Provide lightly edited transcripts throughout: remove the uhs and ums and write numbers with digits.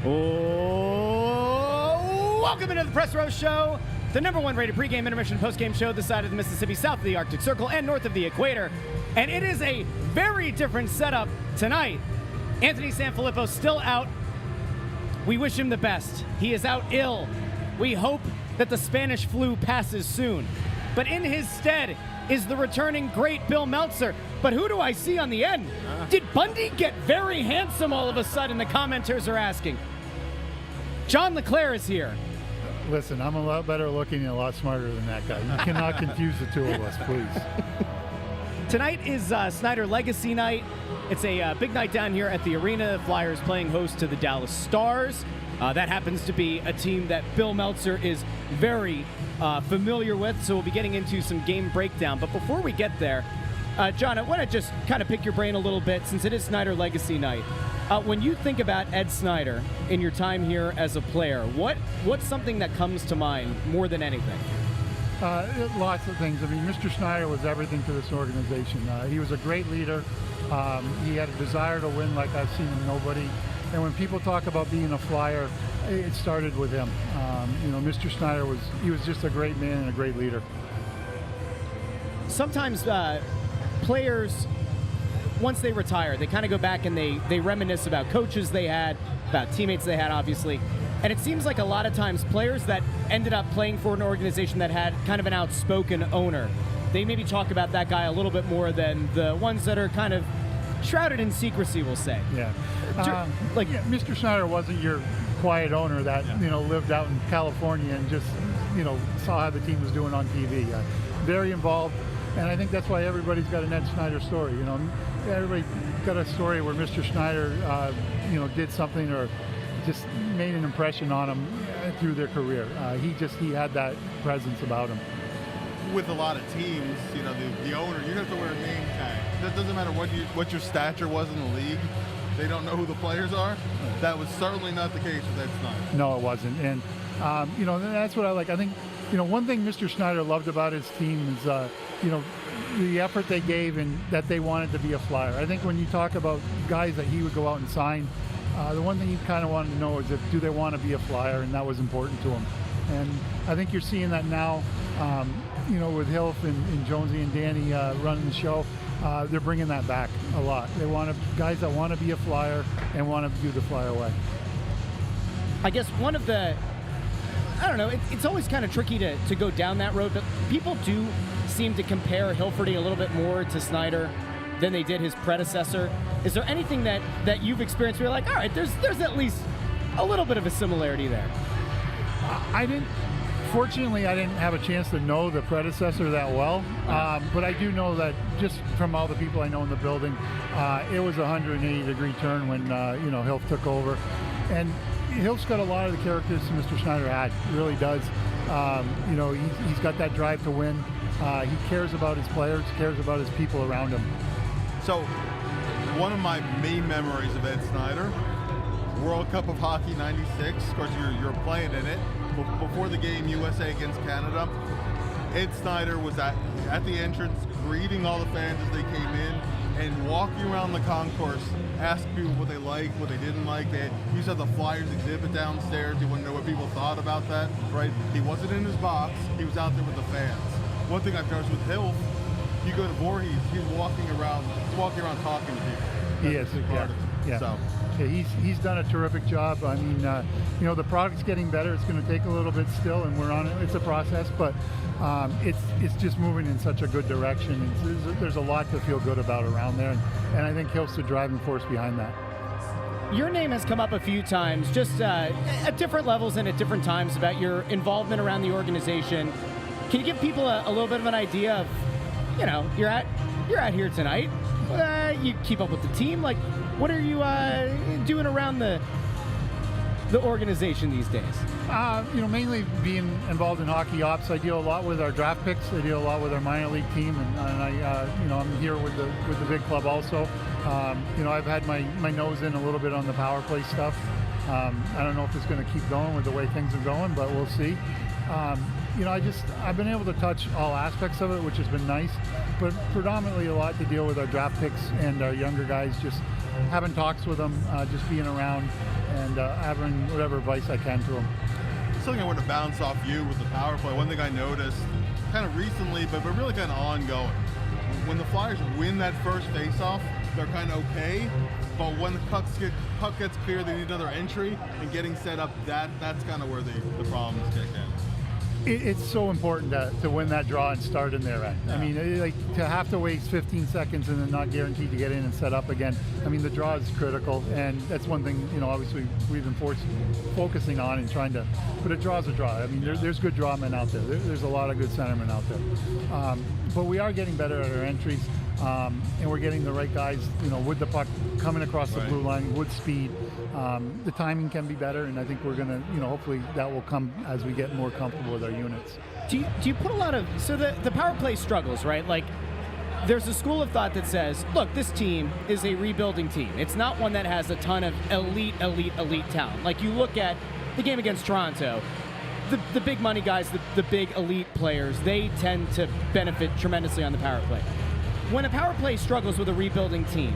Oh, welcome into the Press Row Show, the #1 rated pregame, intermission, postgame show this side of the Mississippi, south of the Arctic Circle, and north of the equator. And it is a very different setup tonight. Anthony SanFilippo still out. We wish him the best. He is out ill. We hope that the Spanish flu passes soon. But in his stead is the returning great Bill Meltzer. But who do I see on the end? Did Bundy get very handsome all of a sudden? The commenters are asking. John LeClaire is here. Listen, I'm a lot better looking and a lot smarter than that guy. You cannot confuse the two of us, please. Tonight is Snyder Legacy Night. It's a big night down here at the arena. Flyers playing host to the Dallas Stars. That happens to be a team that Bill Meltzer is very familiar with, so we'll be getting into some game breakdown. But before we get there, John, I want to just kind of pick your brain a little bit since it is Snyder Legacy Night. When you think about Ed Snyder in your time here as a player, what's something that comes to mind more than anything? Lots of things. I mean, Mr. Snyder was everything to this organization. He was a great leader. He had a desire to win like I've seen in nobody. And when people talk about being a Flyer, it started with him. Mr. Snyder was just a great man and a great leader. Sometimes players, once they retire, they kind of go back and they reminisce about coaches they had, about teammates they had, obviously. And it seems like a lot of times players that ended up playing for an organization that had kind of an outspoken owner, they maybe talk about that guy a little bit more than the ones that are kind of shrouded in secrecy, we'll say. Yeah. Mr. Snyder wasn't your quiet owner that, lived out in California and just, saw how the team was doing on TV. Very involved. And I think that's why everybody's got an Ed Snyder story. Everybody got a story where Mr. Snyder, did something or just made an impression on them through their career. He had that presence about him. With a lot of teams, the owner, you have to wear a name tag. That doesn't matter what your stature was in the league. They don't know who the players are. That was certainly not the case with Ed Snyder. No, it wasn't. And, that's what I like. I think, one thing Mr. Snyder loved about his team is, the effort they gave and that they wanted to be a Flyer. I think when you talk about guys that he would go out and sign, the one thing he kind of wanted to know is do they want to be a Flyer, and that was important to him. And I think you're seeing that now, with Hilf and Jonesy and Danny running the show. They're bringing that back a lot. They want guys that want to be a Flyer and want to do the Flyer way. I guess one of the, it's always kind of tricky to go down that road, but people do seem to compare Hilferty a little bit more to Snyder than they did his predecessor. Is there anything that you've experienced where you're like, all right, there's at least a little bit of a similarity there? Fortunately, I didn't have a chance to know the predecessor that well, but I do know that just from all the people I know in the building, it was a 180-degree turn when, Hilf took over. And Hilf's got a lot of the characteristics Mr. Snyder had. He really does. He's got that drive to win. He cares about his players, cares about his people around him. So, one of my main memories of Ed Snyder, World Cup of Hockey '96. Of course, you're playing in it. Before the game, USA against Canada, Ed Snyder was at the entrance, greeting all the fans as they came in, and walking around the concourse, asking people what they liked, what they didn't like. They used to have the Flyers exhibit downstairs. You want to know what people thought about that, right? He wasn't in his box. He was out there with the fans. One thing I've noticed with Hilf, you go to Voorhees, he's walking around talking to people. He is, yeah. So. Yeah, he's done a terrific job. I mean, the product's getting better. It's going to take a little bit still, and we're on it. It's a process, but it's just moving in such a good direction. And there's a lot to feel good about around there, and I think Hilf's the driving force behind that. Your name has come up a few times, just at different levels and at different times, about your involvement around the organization. Can you give people a little bit of an idea of, you're out here tonight. You keep up with the team. Like, what are you doing around the organization these days? Mainly being involved in hockey ops. I deal a lot with our draft picks. I deal a lot with our minor league team, and I'm here with the big club also. I've had my nose in a little bit on the power play stuff. I don't know if it's going to keep going with the way things are going, but we'll see. I've been able to touch all aspects of it, which has been nice, but predominantly a lot to deal with our draft picks and our younger guys, just having talks with them, just being around, and having whatever advice I can to them. Something I want to bounce off you with the power play. One thing I noticed kind of recently, but really kind of ongoing. When the Flyers win that first face-off, they're kind of okay. But when the puck gets clear, they need another entry, and getting set up, that's kind of where the problems kick in. It's so important to win that draw and start in their end. I mean, like, to have to waste 15 seconds and then not guaranteed to get in and set up again. I mean, the draw is critical, and that's one thing, obviously we've been focusing on and trying to, but a draw's a draw. I mean, there's good draw men out there. There's a lot of good centermen out there. But we are getting better at our entries, and we're getting the right guys, with the puck coming across the blue line, with speed. The timing can be better, and I think we're going to, hopefully that will come as we get more comfortable with our units. Do you put a lot of, so the power play struggles, right? Like, there's a school of thought that says, look, this team is a rebuilding team. It's not one that has a ton of elite talent. Like, you look at the game against Toronto, the big money guys, the big elite players, they tend to benefit tremendously on the power play. When a power play struggles with a rebuilding team,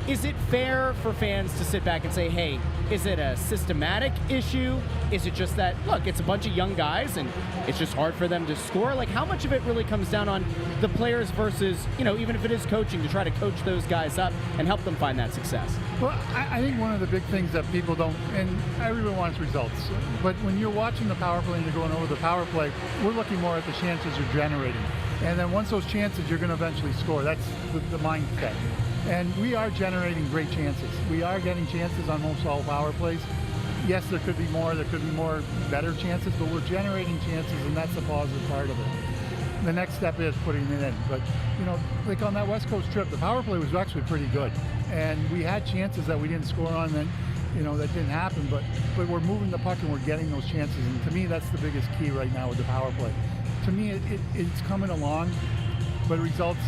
is it fair for fans to sit back and say, hey, is it a systematic issue? Is it just that, look, it's a bunch of young guys and it's just hard for them to score? Like, how much of it really comes down on the players versus, even if it is coaching, to try to coach those guys up and help them find that success? Well, I think one of the big things that people don't, and everyone wants results, but when you're watching the power play and you're going over the power play, we're looking more at the chances you're generating. And then once those chances, you're going to eventually score. That's the mindset. And we are generating great chances. We are getting chances on most all power plays. Yes, there could be more better chances, but we're generating chances, and that's the positive part of it. The next step is putting it in. But, like on that West Coast trip, the power play was actually pretty good. And we had chances that we didn't score on that, that didn't happen. But we're moving the puck and we're getting those chances. And to me, that's the biggest key right now with the power play. To me, it's coming along, but results,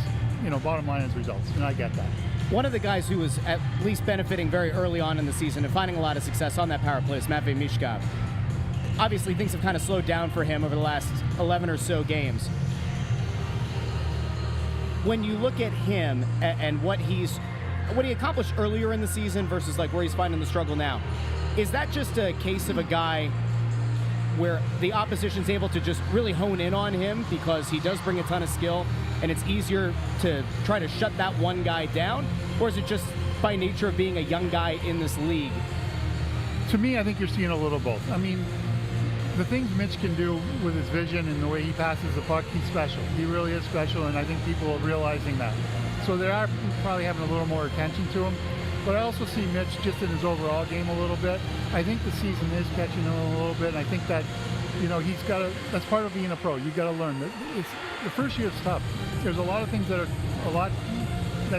bottom line is results, and I get that. One of the guys who was at least benefiting very early on in the season and finding a lot of success on that power play is Matvei Michkov. Obviously, things have kind of slowed down for him over the last 11 or so games. When you look at him and what he accomplished earlier in the season versus like where he's finding the struggle now, is that just a case of a guy where the opposition's able to just really hone in on him because he does bring a ton of skill and it's easier to try to shut that one guy down? Or is it just by nature of being a young guy in this league? To me, I think you're seeing a little both. I mean, the things Mitch can do with his vision and the way he passes the puck, he's special. He really is special, and I think people are realizing that. So they are probably having a little more attention to him. But I also see Mitch just in his overall game a little bit. I think the season is catching him a little bit, and I think that, he's got to, that's part of being a pro. You've got to learn. The first year is tough. There's a lot of things that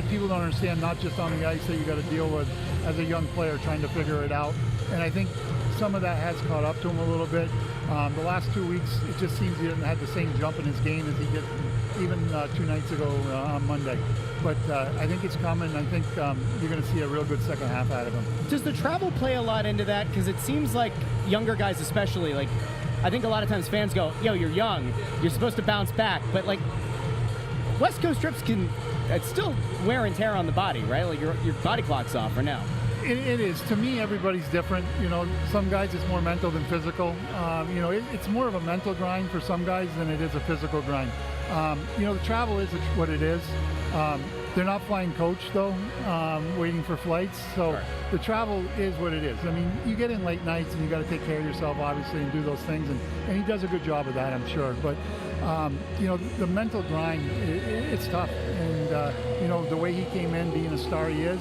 people don't understand, not just on the ice, that you got to deal with as a young player trying to figure it out. And I think some of that has caught up to him a little bit. The last 2 weeks, it just seems he hasn't had the same jump in his game as he did even 2 nights ago on Monday. But I think it's coming. I think you're going to see a real good second half out of him. Does the travel play a lot into that? Because it seems like younger guys especially, like, I think a lot of times fans go, yo, you're young, you're supposed to bounce back. But, like, West Coast trips it's still wear and tear on the body, right? Like, your body clock's off for now. It is. To me, everybody's different. Some guys it's more mental than physical. It's more of a mental grind for some guys than it is a physical grind. The travel is what it is. They're not flying coach, though, waiting for flights. So Right. The travel is what it is. I mean, you get in late nights and you got to take care of yourself, obviously, and do those things. And he does a good job of that, I'm sure. But, the mental grind, it's tough. And, the way he came in, being a star he is,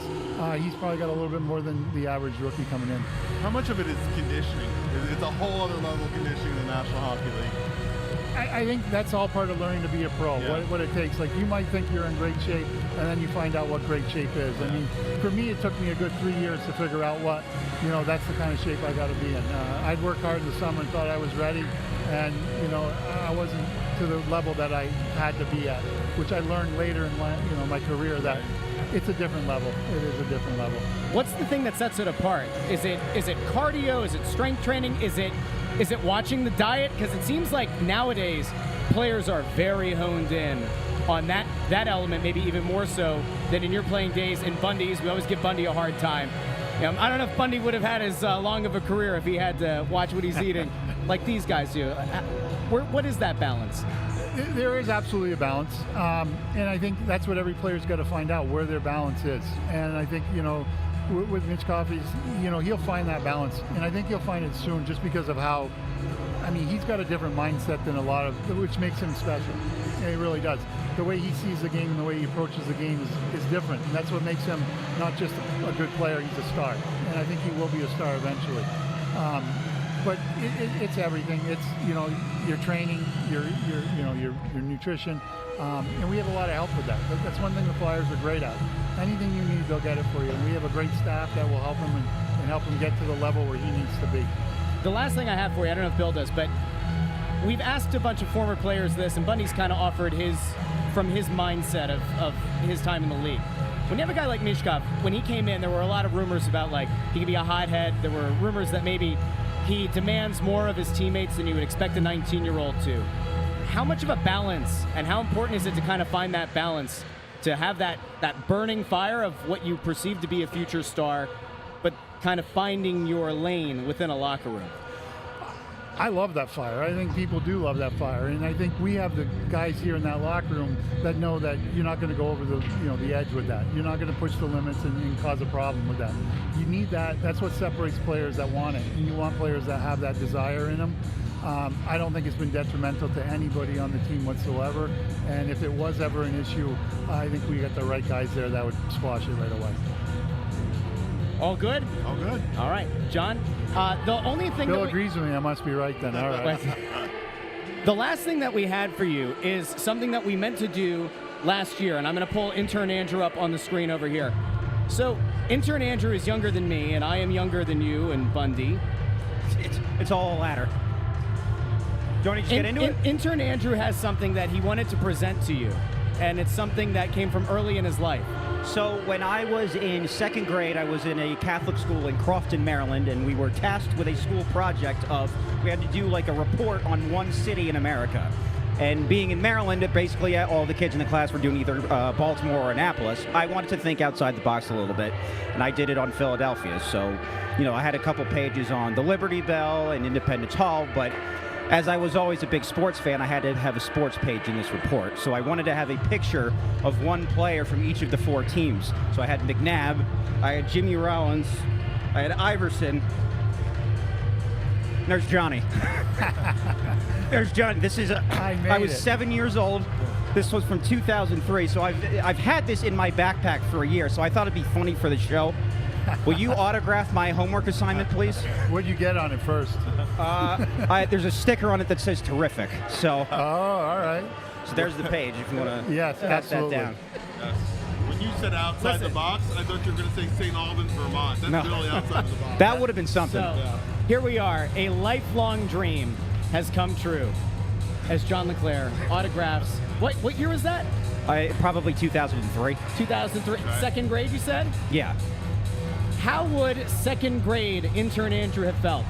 he's probably got a little bit more than the average rookie coming in. How much of it is conditioning? It's a whole other level of conditioning in the National Hockey League. I think that's all part of learning to be a pro, Yeah. what it takes. Like, you might think you're in great shape, and then you find out what great shape is. I mean, for me, it took me a good 3 years to figure out what, that's the kind of shape I got to be in. I'd worked hard in the summer and thought I was ready, and, I wasn't to the level that I had to be at, which I learned later in my career that it's a different level. It is a different level. What's the thing that sets it apart? Is it cardio? Is it strength training? Is it watching the diet? Because it seems like nowadays players are very honed in on that element, maybe even more so than in your playing days in Bundy's. We always give Bundy a hard time. I don't know if Bundy would have had as long of a career if he had to watch what he's eating like these guys do. What is that balance? There is absolutely a balance, and I think that's what every player's got to find out, where their balance is. And I think, with Michkov, he'll find that balance, and I think he'll find it soon, just because of how, he's got a different mindset than a lot of, which makes him special. And he really does. The way he sees the game and the way he approaches the game is different, and that's what makes him not just a good player, he's a star. And I think he will be a star eventually. But it's everything. It's your training, your nutrition, and we have a lot of help with that. That's one thing the Flyers are great at. Anything you need, they'll get it for you. And we have a great staff that will help him and help him get to the level where he needs to be. The last thing I have for you, I don't know if Bill does, but we've asked a bunch of former players this, and Bundy's kind of offered from his mindset of his time in the league. When you have a guy like Michkov, when he came in, there were a lot of rumors about he could be a hothead. There were rumors that maybe he demands more of his teammates than you would expect a 19-year-old to. How much of a balance and how important is it to kind of find that balance, to have that burning fire of what you perceive to be a future star, but kind of finding your lane within a locker room? I love that fire. I think people do love that fire, and I think we have the guys here in that locker room that know that you're not going to go over the edge with that. You're not going to push the limits and cause a problem with that. You need that. That's what separates players that want it, and you want players that have that desire in them. I don't think it's been detrimental to anybody on the team whatsoever, and if it was ever an issue, I think we got the right guys there that would squash it right away. All good? All good. All right, John. The only thing Bill agrees with me. I must be right then. All right. The last thing that we had for you is something that we meant to do last year, and I'm going to pull intern Andrew up on the screen over here. So, intern Andrew is younger than me, and I am younger than you and Bundy. It's all a ladder. Do you want to just get into it? Intern Andrew has something that he wanted to present to you, and it's something that came from early in his life. So when I was in second grade, I was in a Catholic school in Crofton, Maryland, and we were tasked with a school project we had to do a report on one city in America. And being in Maryland, basically all the kids in the class were doing either Baltimore or Annapolis. I wanted to think outside the box a little bit, and I did it on Philadelphia. So, I had a couple pages on the Liberty Bell and Independence Hall, but as I was always a big sports fan, I had to have a sports page in this report. So I wanted to have a picture of one player from each of the four teams. So I had McNabb, I had Jimmy Rollins, I had Iverson. There's Johnny. There's Johnny. I was 7 years old. This was from 2003. So I've had this in my backpack for a year. So I thought it'd be funny for the show. Will you autograph my homework assignment, please? What'd you get on it first? There's a sticker on it that says terrific. So. Oh, all right. So there's the page if you want to pass that down. Yes. When you said outside the box, I thought you were going to say St. Albans, Vermont. That's really outside of the box. That would have been something. So, here we are. A lifelong dream has come true as John LeClair autographs. What year was that? Probably 2003. 2003. Right. Second grade, you said? Yeah. How would second grade intern Andrew have felt?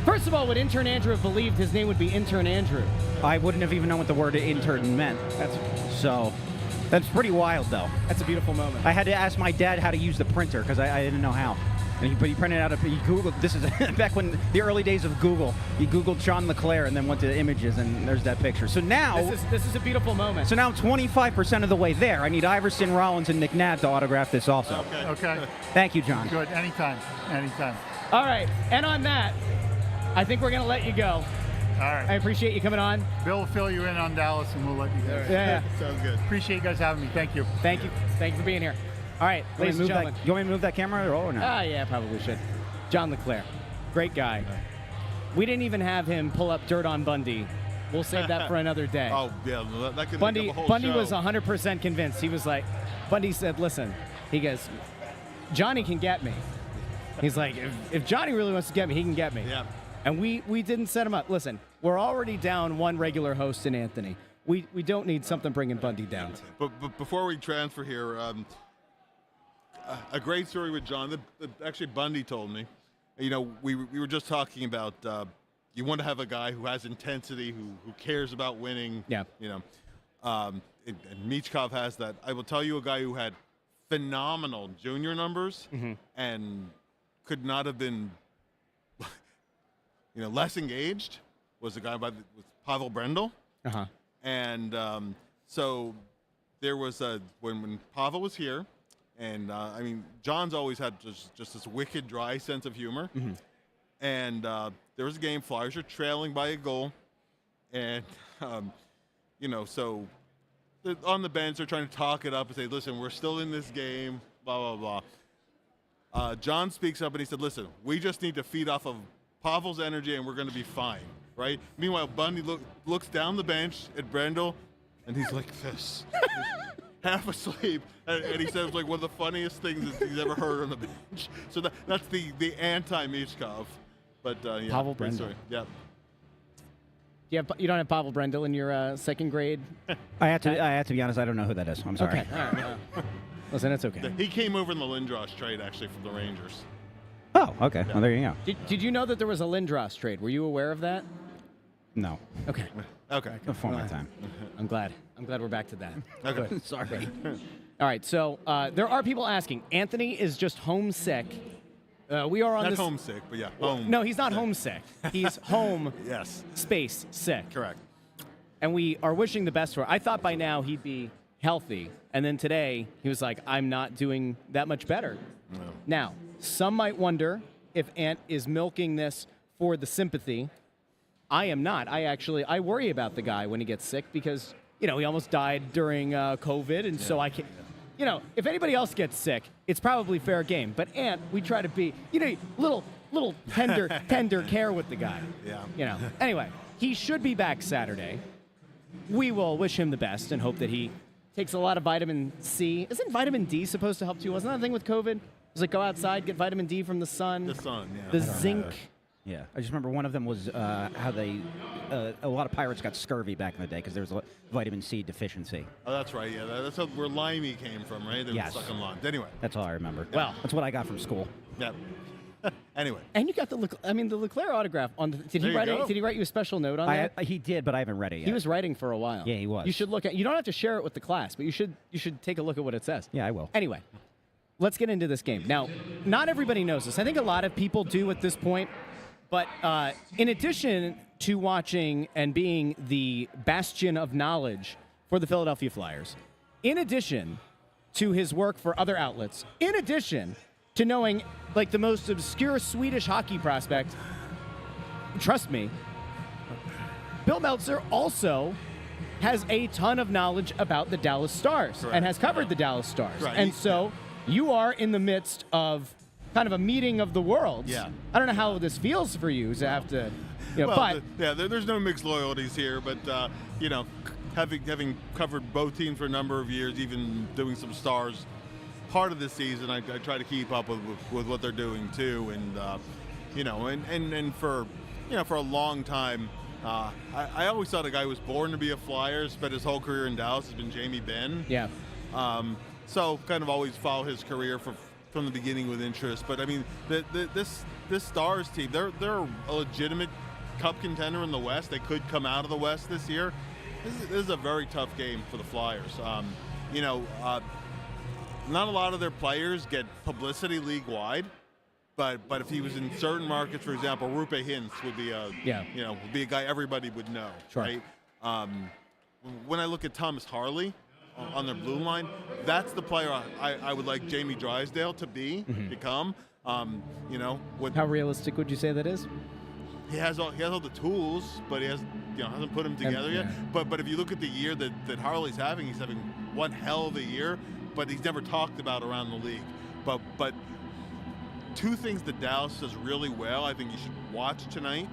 First of all, would intern Andrew have believed his name would be intern Andrew? I wouldn't have even known what the word intern meant. That's pretty wild, though. That's a beautiful moment. I had to ask my dad how to use the printer because I didn't know how. But he printed out he Googled, this is back when the early days of Google, he Googled John LeClair and then went to images, and there's that picture. So now... This is a beautiful moment. So now I'm 25% of the way there. I need Iverson, Rollins, and McNabb to autograph this also. Okay. Thank you, John. Good. Anytime. All right. And on that, I think we're going to let you go. All right. I appreciate you coming on. Bill will fill you in on Dallas, and we'll let you go. Yeah. Sounds good. Appreciate you guys having me. Thank you. Thank you for being here. All right, ladies and gentlemen. You want me to move that camera or no? Yeah, probably should. John LeClair, great guy. We didn't even have him pull up dirt on Bundy. We'll save that for another day. Oh, yeah, that could Bundy make up a whole Bundy show. was 100% convinced. He was like, Bundy said, listen, he goes, Johnny can get me. He's like, if Johnny really wants to get me, he can get me. Yeah. And we didn't set him up. Listen, we're already down one regular host in Anthony. We don't need something bringing Bundy down. But before we transfer here, a great story with John. Actually, Bundy told me. We were just talking about you want to have a guy who has intensity, who cares about winning. Yeah. and Michkov has that. I will tell you a guy who had phenomenal junior numbers and could not have been, less engaged was a guy with Pavel Brendel. And so there was when Pavel was here, and John's always had just this wicked dry sense of humor. And there was a game, Flyers are trailing by a goal, and so on the bench they're trying to talk it up and say, listen, we're still in this game, blah blah blah. John speaks up and he said, listen, we just need to feed off of Pavel's energy and we're going to be fine, right? Meanwhile, Bundy looks down the bench at Brendel, and he's like this, half asleep, and he said it was like one of the funniest things that he's ever heard on the bench. So that's the anti-Michkov. But yeah, Pavel Brendel. Yeah. You don't have Pavel Brendel in your second grade? I have to be honest. I don't know who that is. I'm sorry. Okay. All right. Listen, it's okay. He came over in the Lindros trade, actually, from the Rangers. Oh, okay. Yeah. Well, there you go. Did you know that there was a Lindros trade? Were you aware of that? No. Okay. Okay. Before my time. I'm glad we're back to that. Okay. Sorry. All right. So there are people asking. Anthony is just homesick. We are on Not this. homesick, but yeah, home. No, he's not homesick. He's home. Yes. Space sick. Correct. And we are wishing the best for him. I thought by now he'd be healthy. And then today he was like, I'm not doing that much better. No. Now, some might wonder if Ant is milking this for the sympathy. I am not. I worry about the guy when he gets sick because, he almost died during COVID. And so I can't, if anybody else gets sick, it's probably fair game. But Ant, we try to be, little tender care with the guy. Yeah. Anyway, he should be back Saturday. We will wish him the best and hope that he takes a lot of vitamin C. Isn't vitamin D supposed to help too? Wasn't that a thing with COVID? Was it go outside, get vitamin D from the sun? The sun, yeah. The zinc. Yeah, I just remember one of them was how a lot of pirates got scurvy back in the day because there was a vitamin C deficiency. Oh, that's right. Yeah, that's where limey came from, right? They were Yes. sucking limes. Anyway. That's all I remember. Well. That's what I got from school. Yeah. Anyway. And you got the Leclerc autograph on. Did he There you write? go. Did he write you a special note on that? He did, but I haven't read it yet. He was writing for a while. Yeah, he was. You should look at. You don't have to share it with the class, but you should take a look at what it says. Yeah, I will. Anyway, let's get into this game. Now, not everybody knows this. I think a lot of people do at this point. But in addition to watching and being the bastion of knowledge for the Philadelphia Flyers, in addition to his work for other outlets, in addition to knowing like the most obscure Swedish hockey prospect, trust me, Bill Meltzer also has a ton of knowledge about the Dallas Stars and has covered the Dallas Stars. Right. And so you are in the midst of kind of a meeting of the worlds. Yeah. I don't know how this feels for you to have to, but there's no mixed loyalties here, but having covered both teams for a number of years, even doing some Stars part of this season, I try to keep up with what they're doing too, and for a long time, I always thought a guy who was born to be a Flyer, spent his whole career in Dallas, has been Jamie Benn. Yeah. So kind of always follow his career from the beginning with interest. But I mean, this Stars team, they're a legitimate Cup contender in the West. They could come out of the West this year. This is a very tough game for the Flyers. Not a lot of their players get publicity league-wide, but if he was in certain markets, for example, Rupe Hintz would be a guy everybody would know, Sure. right? When I look at Thomas Harley on their blue line, that's the player I would like Jamie Drysdale to become. How realistic would you say that is? He has all the tools, but he hasn't put them together yet. But if you look at the year that Harley's having, he's having one hell of a year, but he's never talked about around the league. But two things that Dallas does really well, I think you should watch tonight.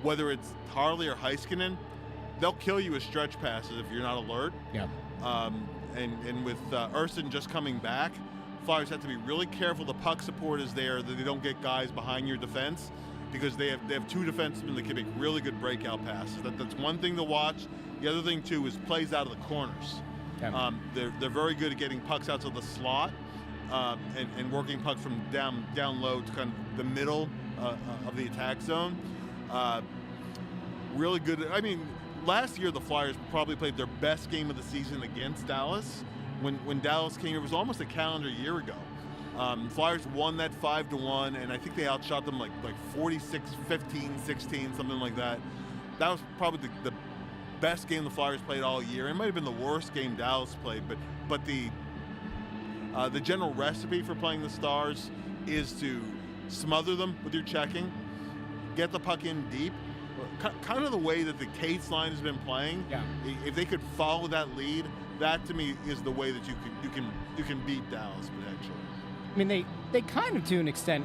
Whether it's Harley or Heiskanen, they'll kill you with stretch passes if you're not alert. Yeah. And with Urson just coming back, Flyers have to be really careful the puck support is there, that they don't get guys behind your defense, because they have two defensemen that can make really good breakout passes. That's one thing to watch. The other thing too is plays out of the corners. Yeah. They're very good at getting pucks out to the slot and working pucks from down low to kind of the middle of the attack zone. Really good. I mean, last year the Flyers probably played their best game of the season against Dallas. When Dallas came, it was almost a calendar year ago. Flyers won that 5-1, and I think they outshot them like 46, 15, 16, something like that. That was probably the best game the Flyers played all year. It might have been the worst game Dallas played, but the general recipe for playing the Stars is to smother them with your checking, get the puck in deep, kind of the way that the Cates line has been playing. Yeah. If they could follow that lead, that to me is the way that you can beat Dallas potentially. I mean, they kind of, to an extent,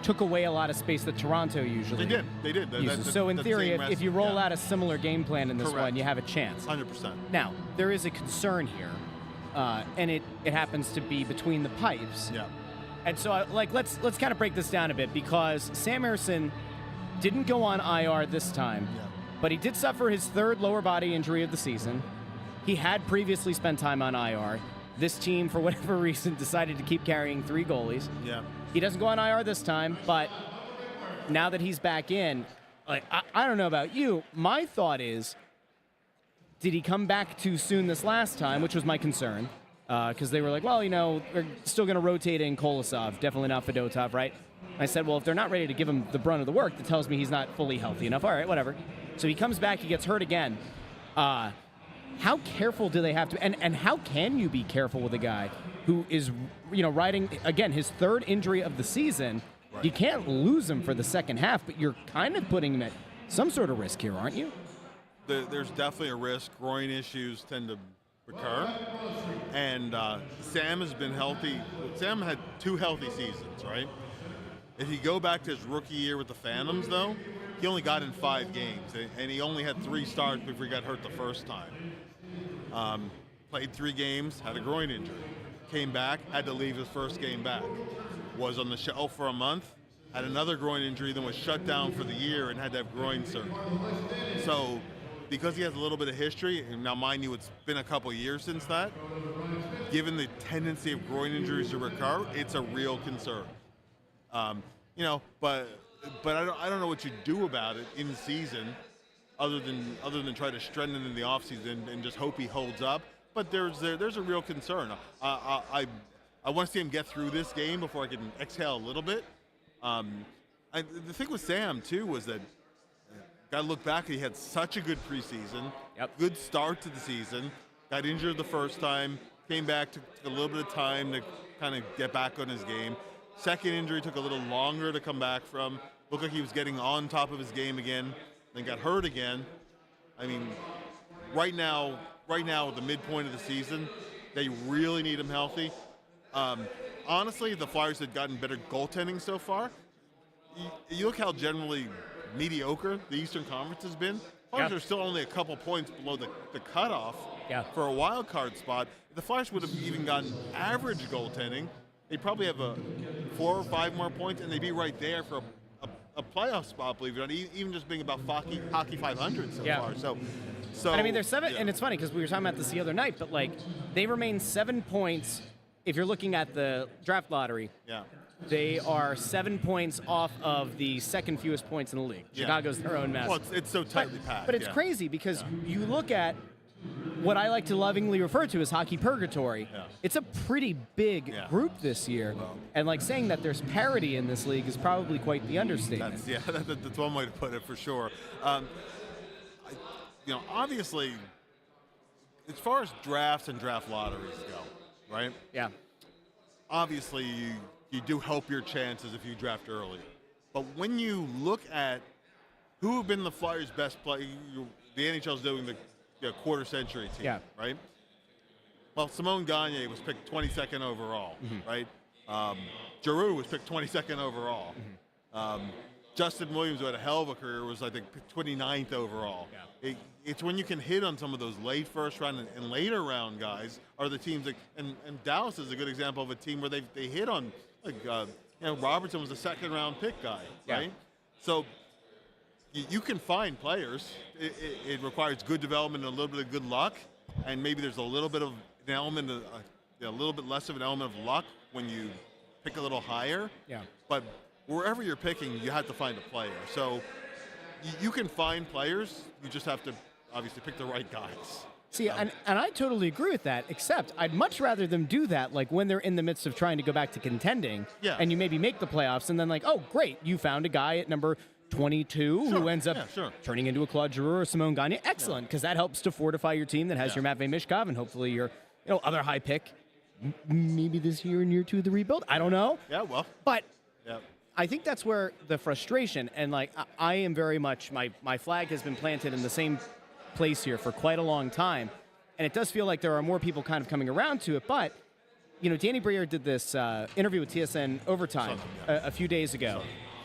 took away a lot of space that Toronto usually They did. uses. So in theory, if you roll out a similar game plan in this Correct. one, you have a chance. 100%. Now, there is a concern here, and it happens to be between the pipes. Yeah. And so, let's kind of break this down a bit, because Sam Ersson didn't go on IR this time, but he did suffer his third lower body injury of the season. He had previously spent time on IR. This team, for whatever reason, decided to keep carrying 3 goalies. Yeah. He doesn't go on IR this time, but now that he's back in, I don't know about you. My thought is, did he come back too soon this last time, which was my concern, because they were like, well, they're still going to rotate in Kolosov, definitely not Fedotov, right? I said, well, if they're not ready to give him the brunt of the work, that tells me he's not fully healthy enough. All right, whatever. So he comes back, he gets hurt again. How careful do they have to, and how can you be careful with a guy who is, riding, again, his third injury of the season? Right. You can't lose him for the second half, but you're kind of putting him at some sort of risk here, aren't you? There's definitely a risk. Groin issues tend to recur. And Sam has been healthy. Sam had 2 healthy seasons, right? If you go back to his rookie year with the Phantoms, though, he only got in 5 games, and he only had 3 starts before he got hurt the first time. Played 3 games, had a groin injury. Came back, had to leave his first game back. Was on the shelf for a month, had another groin injury, then was shut down for the year and had to have groin surgery. So, because he has a little bit of history, and now mind you, it's been a couple years since that, given the tendency of groin injuries to recur, it's a real concern. But I don't know what you do about it in season, other than try to strengthen in the offseason and just hope he holds up. But there's a real concern. I want to see him get through this game before I can exhale a little bit. The thing with Sam too was that got to look back. He had such a good preseason, good start to the season. Got injured the first time, came back, took a little bit of time to kind of get back on his game. Second injury took a little longer to come back from. Looked like he was getting on top of his game again, then got hurt again. I mean, right now at the midpoint of the season, they really need him healthy. Honestly, the Flyers had gotten better goaltending so far. You look how generally mediocre the Eastern Conference has been. Flyers are still only a couple points below the cutoff for a wild card spot. If the Flyers would have even gotten average goaltending, they'd probably have 4 or 5 more points, and they'd be right there for a playoff spot, believe it or not, even just being about hockey 500 so far. So and I mean, they're 7, and it's funny because we were talking about this the other night, but they remain 7 points. If you're looking at the draft lottery, they are 7 points off of the second fewest points in the league. Chicago's their own mess. Well, it's so tightly packed. But it's crazy because you look at what I like to lovingly refer to as hockey purgatory. It's a pretty big group this year. And saying that there's parity in this league is probably quite the understatement. That's one way to put it for sure. Obviously, as far as drafts and draft lotteries go, right? Yeah. Obviously, you do help your chances if you draft early. But when you look at who have been the Flyers' best play, the NHL's doing the quarter century team, right? Well, Simone Gagne was picked 22nd overall, right? Giroux was picked 22nd overall. Justin Williams, who had a hell of a career, was, I think, 29th overall. It's when you can hit on some of those late first round and later round guys are the teams and Dallas is a good example of a team where they hit on, Robertson was a second round pick guy, right? So you can find players. It requires good development and a little bit of good luck, and maybe there's a little bit of an element of a little bit less of an element of luck when you pick a little higher. But wherever you're picking, you have to find a player. So you can find players. You just have to obviously pick the right guys. See, and I totally agree with that, except I'd much rather them do that, like, when they're in the midst of trying to go back to contending, Yeah. and you maybe make the playoffs, and then, like, oh, great, you found a guy at number 22 who ends up turning into a Claude Giroux or Simone Gagne. Excellent, because that helps to fortify your team that has your Matvei Mishkov and hopefully your other high pick, maybe this year in year 2 of the rebuild. I don't know. Yeah, well. But I think that's where the frustration, and, like, I am very much, my flag has been planted in the same place here for quite a long time, and it does feel like there are more people kind of coming around to it. But Danny Briere did this interview with TSN Overtime a few days ago,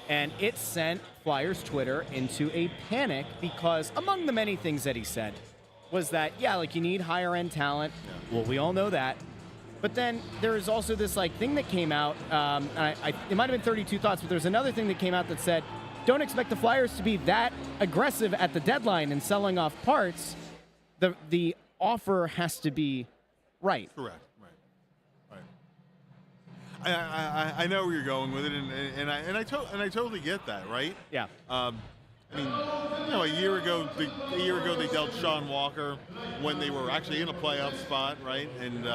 and it sent Flyers Twitter into a panic because among the many things that he said was that you need higher end talent. Well, we all know that. But then there is also this thing that came out. It might have been 32 Thoughts, but there's another thing that came out that said, don't expect the Flyers to be that aggressive at the deadline in selling off parts. The offer has to be right. Correct. Right. I know where you're going with it, and I totally get that, right? Yeah. I mean, a year ago they dealt Sean Walker when they were actually in a playoff spot, right? And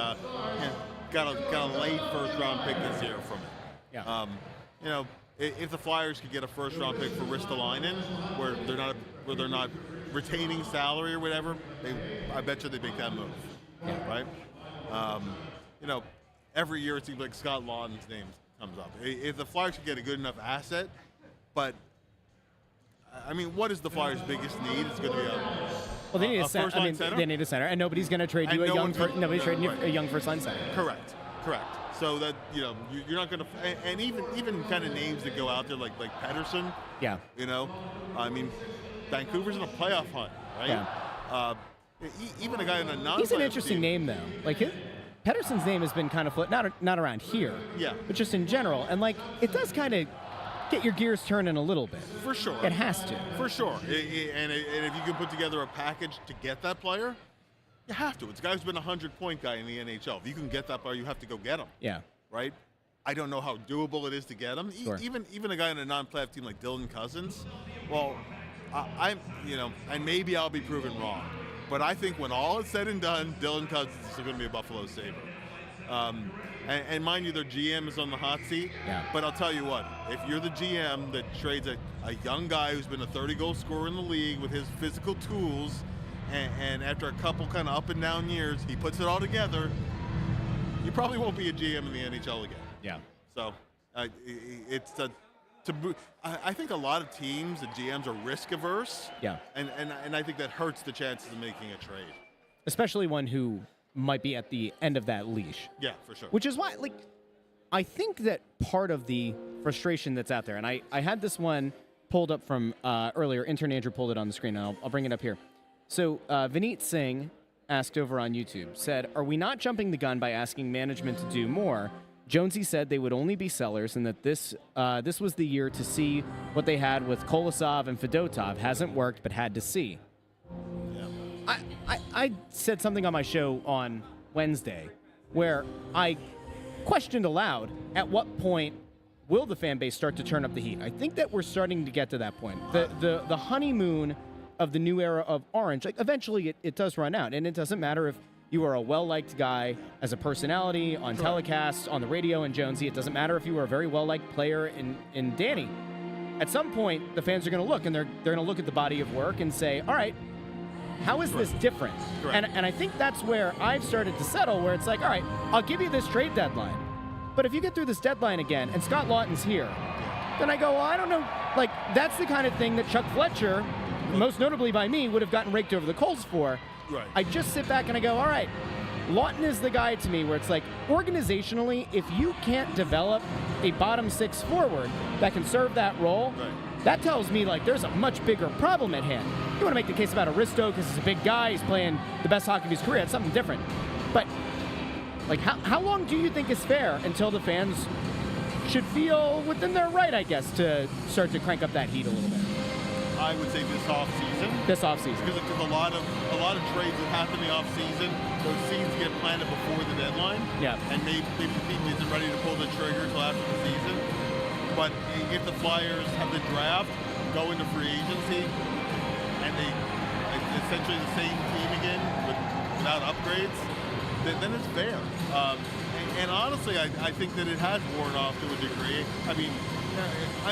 got a late first round pick this year from it. Yeah. If the Flyers could get a first-round pick for Ristolainen, where they're not retaining salary or whatever, I bet you they make that move, right? Every year it seems like Scott Laughton's name comes up. If the Flyers could get a good enough asset, but I mean, what is the Flyers' biggest need? It's going to be they need a first-line center. They need a center, and nobody's going to trade you nobody's trading you a young first-line center. Correct. So that you're not going to, and even kind of names that go out there like Pettersson. Yeah. I mean, Vancouver's in a playoff hunt, right? Yeah. Even a guy in a non-playoff He's an interesting team. name though. Pettersson's name has been kind of not around here. Yeah. But just in general, and it does kind of get your gears turning a little bit. For sure. It has to. For sure. And if you can put together a package to get that player, you have to. It's a guy who's been a 100-point guy in the NHL. If you can get that player, you have to go get him. Yeah. Right? I don't know how doable it is to get him. Sure. Even a guy in a non-playoff team like Dylan Cousins, well, and maybe I'll be proven wrong, but I think when all is said and done, Dylan Cousins is going to be a Buffalo Sabre. And mind you, their GM is on the hot seat. Yeah. But I'll tell you what, if you're the GM that trades a young guy who's been a 30-goal scorer in the league with his physical tools, and after a couple kind of up and down years, he puts it all together, you probably won't be a GM in the NHL again. Yeah. So I think a lot of teams and GMs are risk averse. Yeah. And I think that hurts the chances of making a trade. Especially one who might be at the end of that leash. Yeah, for sure. Which is why, I think that part of the frustration that's out there, and I had this one pulled up from earlier. Intern Andrew pulled it on the screen, and I'll bring it up here. So Vineet Singh asked over on YouTube, said, are we not jumping the gun by asking management to do more? Jonesy said they would only be sellers and that this was the year to see what they had with Kolosov and Fedotov. Hasn't worked, but had to see. Yeah. I said something on my show on Wednesday where I questioned aloud, at what point will the fan base start to turn up the heat? I think that we're starting to get to that point. The honeymoon of the new era of Orange, eventually it does run out, and it doesn't matter if you are a well-liked guy as a personality on telecast, on the radio in Jonesy. It doesn't matter if you are a very well-liked player in Danny. At some point, the fans are going to look, and they're going to look at the body of work and say, all right, how is this different? And I think that's where I've started to settle, where it's like, all right, I'll give you this trade deadline. But if you get through this deadline again, and Scott Laughton's here, then I go, well, I don't know. That's the kind of thing that Chuck Fletcher, most notably by me, would have gotten raked over the coals for. Right. I just sit back and I go, all right, Laughton is the guy to me where it's like, organizationally, if you can't develop a bottom six forward that can serve that role, that tells me there's a much bigger problem at hand. You want to make the case about Aristo because he's a big guy, he's playing the best hockey of his career, it's something different. But how long do you think is fair until the fans should feel within their right, I guess, to start to crank up that heat a little bit? I would say this offseason. This offseason. Because a lot of trades that happen in the offseason, those seeds get planted before the deadline. Yeah. And maybe the team isn't ready to pull the trigger until after the season. But if the Flyers have the draft, go into free agency, and they essentially the same team again without upgrades, then it's fair. And honestly, I think that it has worn off to a degree. I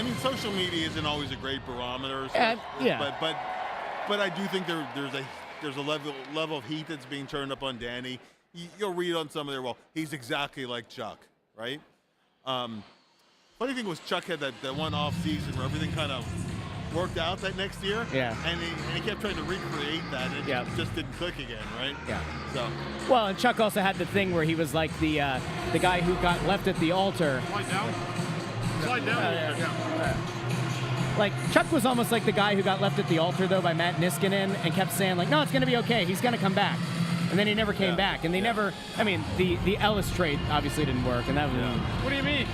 mean, social media isn't always a great barometer. So, yeah. But I do think there's a level of heat that's being turned up on Danny. You'll read on some of there, well, he's exactly like Chuck, right? Funny thing was Chuck had that one off season where everything kind of worked out that next year. Yeah. And he kept trying to recreate that, and it just didn't click again, right? Yeah. So. Well, and Chuck also had the thing where he was like the guy who got left at the altar. Slide down. Like, Chuck was almost like the guy who got left at the altar, though, by Matt Niskanen, and kept saying, like, no, it's going to be okay. He's going to come back. And then he never came back. And they never, I mean, the Ellis trade obviously didn't work. And that was, What do you mean?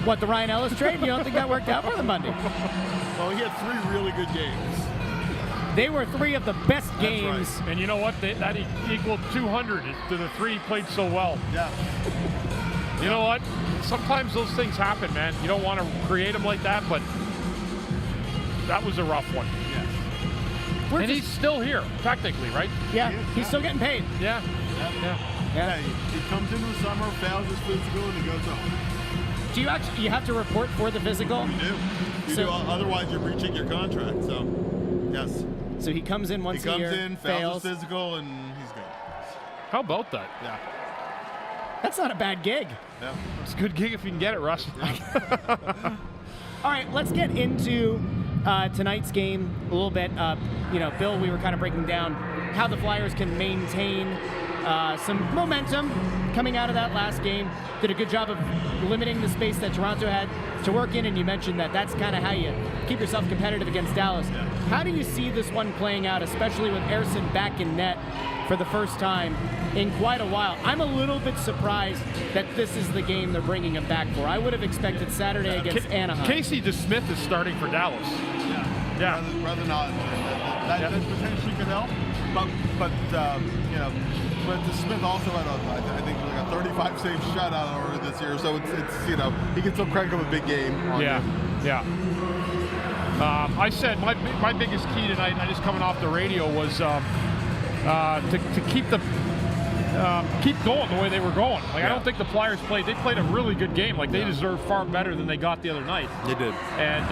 What, the Ryan Ellis trade? You don't think that worked out for them, Bundy? Well, he had 3 really good games. They were 3 of the best games. Right. And you know what? That equaled 200 to the 3 he played so well. Yeah. You know what? Sometimes those things happen, man. You don't want to create them like that, but that was a rough one. Yes. And he's still here, technically, right? Yeah, he's still getting paid. Yeah. Yeah, he comes into the summer, fails his physical, and he goes home. Do you have to report for the physical? You do. Otherwise, you're breaching your contract. So, yes. So he comes in once a year, He comes in, fails his physical, and he's good. How about that? Yeah. That's not a bad gig. Yeah. It's a good gig if you can get it, Russ. All right, let's get into tonight's game a little bit. Bill, we were kind of breaking down how the Flyers can maintain some momentum coming out of that last game. Did a good job of limiting the space that Toronto had to work in, and you mentioned that that's kind of how you keep yourself competitive against Dallas. Yeah. How do you see this one playing out, especially with Ersson back in net for the first time in quite a while? I'm a little bit surprised that this is the game they're bringing him back for. I would have expected Saturday against Anaheim. Casey DeSmith is starting for Dallas. Yeah. Rather not. That potentially could help. But DeSmith also had I think like a 35 save shutout over this year, so it's he can still crank up a big game. Yeah. I said my biggest key tonight, and I just coming off the radio, was to keep going the way they were going. Like, I don't think the Flyers played a really good game. Like, they deserved far better than they got the other night. They did. And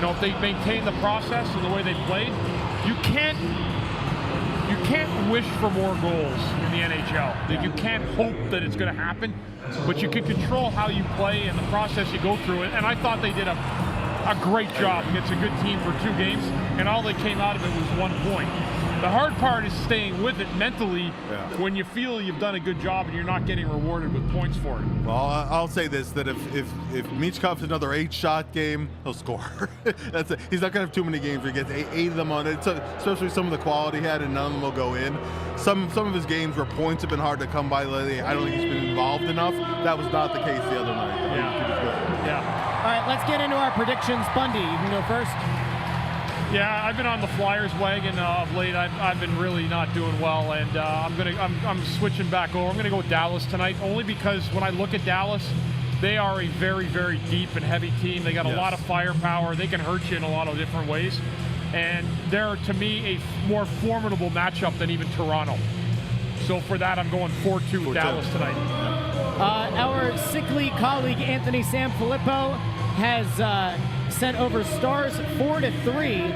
if they maintain the process and the way they played, you can't wish for more goals in the NHL. Like, you can't hope that it's going to happen, but you can control how you play and the process you go through it. And I thought they did a great job against a good team for 2 games, and all that came out of it was 1 point. The hard part is staying with it mentally when you feel you've done a good job and you're not getting rewarded with points for it. Well, I'll say this, that if Michkov's another 8-shot game, he'll score. He's not going to have too many games where he gets 8 of them on it, especially some of the quality he had, and none of them will go in. Some of his games where points have been hard to come by lately, I don't think he's been involved enough. That was not the case the other night. He was good. Yeah. All right, let's get into our predictions. Bundy, you can go first. Yeah, I've been on the Flyers wagon of late. I've been really not doing well, and I'm switching back over. I'm gonna go with Dallas tonight, only because when I look at Dallas, they are a very, very deep and heavy team. They got a lot of firepower. They can hurt you in a lot of different ways, and they're, to me, a more formidable matchup than even Toronto. So for that, I'm going 4-2 with Dallas tonight. Our sickly colleague Anthony SanFilippo has sent over Stars 4-3.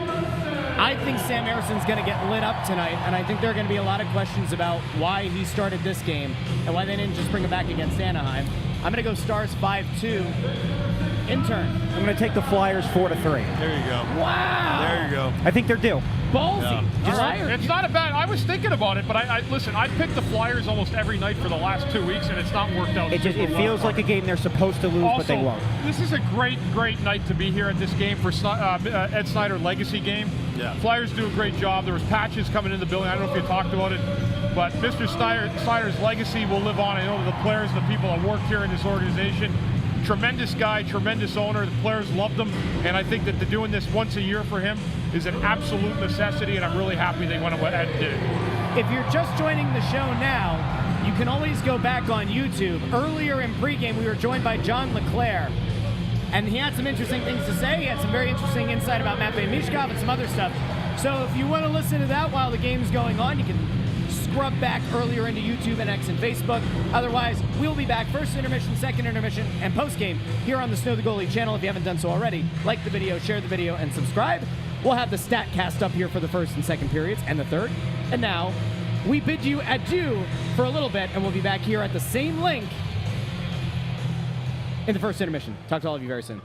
I think Sam Ersson's going to get lit up tonight, and I think there are going to be a lot of questions about why he started this game and why they didn't just bring him back against Anaheim. I'm going to go Stars 5-2. Intern. I'm going to take the Flyers 4-3. There you go. Wow. There you go. I think they're due. Ballsy. It's not a bad. I was thinking about it, but listen. I picked the Flyers almost every night for the last 2 weeks, and it's not worked out. It feels like a game they're supposed to lose, also, but they won't. This is a great night to be here at this game for Ed Snyder Legacy game. Yeah. Flyers do a great job. There was patches coming in the building. I don't know if you talked about it, but Mr. Snyder's legacy will live on. I know the players and the people that work here in this organization. Tremendous guy, tremendous owner. The players loved him, and I think that doing this once a year for him is an absolute necessity, and I'm really happy they went ahead and did it. If you're just joining the show now, you can always go back on YouTube. Earlier in pregame, we were joined by John LeClaire, and he had some interesting things to say. He had some very interesting insight about Matvei Michkov and some other stuff. So if you want to listen to that while the game's going on, you can scrub back earlier into YouTube and X and Facebook. Otherwise, we'll be back first intermission, second intermission, and post-game here on the Snow the Goalie channel. If you haven't done so already, like the video, share the video, and subscribe. We'll have the stat cast up here for the first and second periods and the third. And now, we bid you adieu for a little bit, and we'll be back here at the same link in the first intermission. Talk to all of you very soon.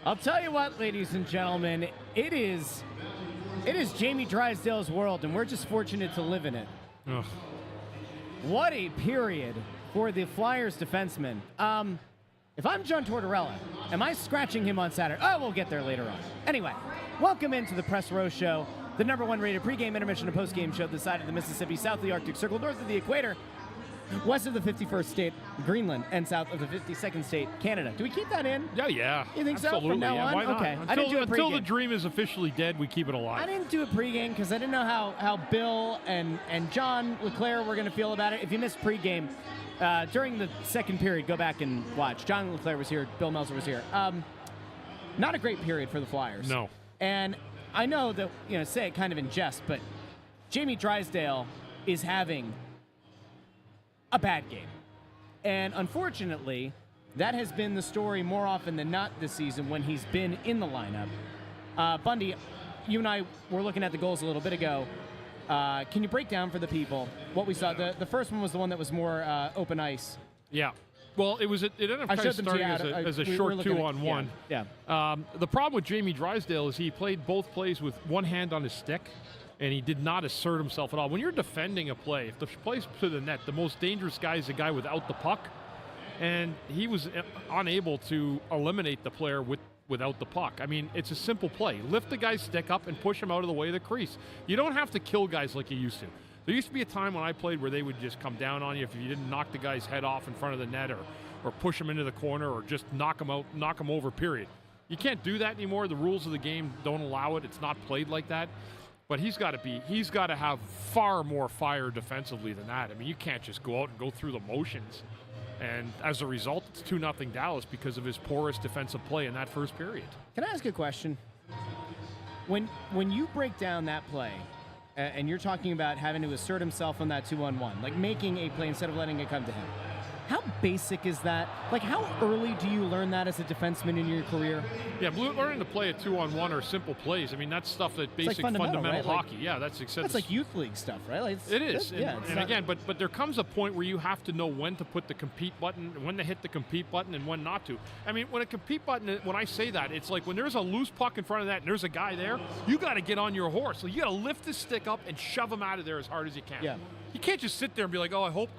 I'll tell you what, ladies and gentlemen, it is Jamie Drysdale's world, and we're just fortunate to live in it. Ugh. What a period for the Flyers defenseman. If I'm John Tortorella, am I scratching him on Saturday? Oh, we'll get there later on. Anyway, welcome into the Press Row Show, the #1 rated pregame, intermission, and postgame show this side of the Mississippi, south of the Arctic Circle, north of the equator, west of the 51st state, Greenland, and south of the 52nd state, Canada. Do we keep that in? Yeah. You think so? Absolutely. From now on? Why not? Okay. I didn't do a Until the pregame. dream is officially dead, we keep it alive. I didn't do a pregame because I didn't know how Bill and John LeClaire were going to feel about it. If you missed pregame, during the second period, go back and watch. John LeClaire was here. Bill Melzer was here. Not a great period for the Flyers. No. And I know that, say it kind of in jest, but Jamie Drysdale is having a bad game. And unfortunately, that has been the story more often than not this season when he's been in the lineup. Bundy, you and I were looking at the goals a little bit ago. Can you break down for the people what we saw? The first one was the one that was more open ice. Yeah. Well, it ended up kind of starting as a short 2-on-1. Yeah. The problem with Jamie Drysdale is he played both plays with one hand on his stick, and he did not assert himself at all. When you're defending a play, if the play's to the net, the most dangerous guy is the guy without the puck, and he was unable to eliminate the player without the puck. I mean, it's a simple play. Lift the guy's stick up and push him out of the way of the crease. You don't have to kill guys like you used to. There used to be a time when I played where they would just come down on you if you didn't knock the guy's head off in front of the net or push him into the corner or just knock him over, period. You can't do that anymore. The rules of the game don't allow it. It's not played like that. But he's got to have far more fire defensively than that. I mean, you can't just go out and go through the motions. And as a result, it's 2-0 Dallas because of his porous defensive play in that first period. Can I ask a question? When you break down that play, and you're talking about having to assert himself on that 2-on-1, like making a play instead of letting it come to him, how basic is that? Like, how early do you learn that as a defenseman in your career? Yeah, learning to play a 2-on-1 or simple plays. I mean, that's stuff that basic like fundamental right? hockey. Yeah, that's like youth league stuff, right? Like it is. And again, but there comes a point where you have to know when to put the compete button, when to hit the compete button, and when not to. I mean, when a compete button, when I say that, it's like when there's a loose puck in front of that and there's a guy there, you got to get on your horse. So you got to lift the stick up and shove him out of there as hard as you can. Yeah. You can't just sit there and be like, oh, I hope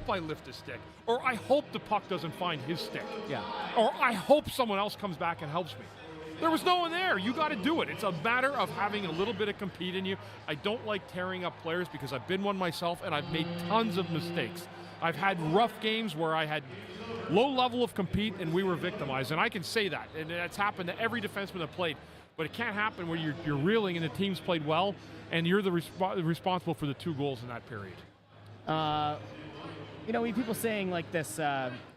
I lift the stick, or I hope the puck doesn't find his stick. Yeah. Or I hope someone else comes back and helps me. There was no one there. You got to do it. It's a matter of having a little bit of compete in you. I don't like tearing up players because I've been one myself, and I've made tons of mistakes. I've had rough games where I had low level of compete, and we were victimized, and I can say that. And that's happened to every defenseman that played. But it can't happen where you're reeling and the team's played well, and you're the responsible for the 2 goals in that period. We have people saying like this,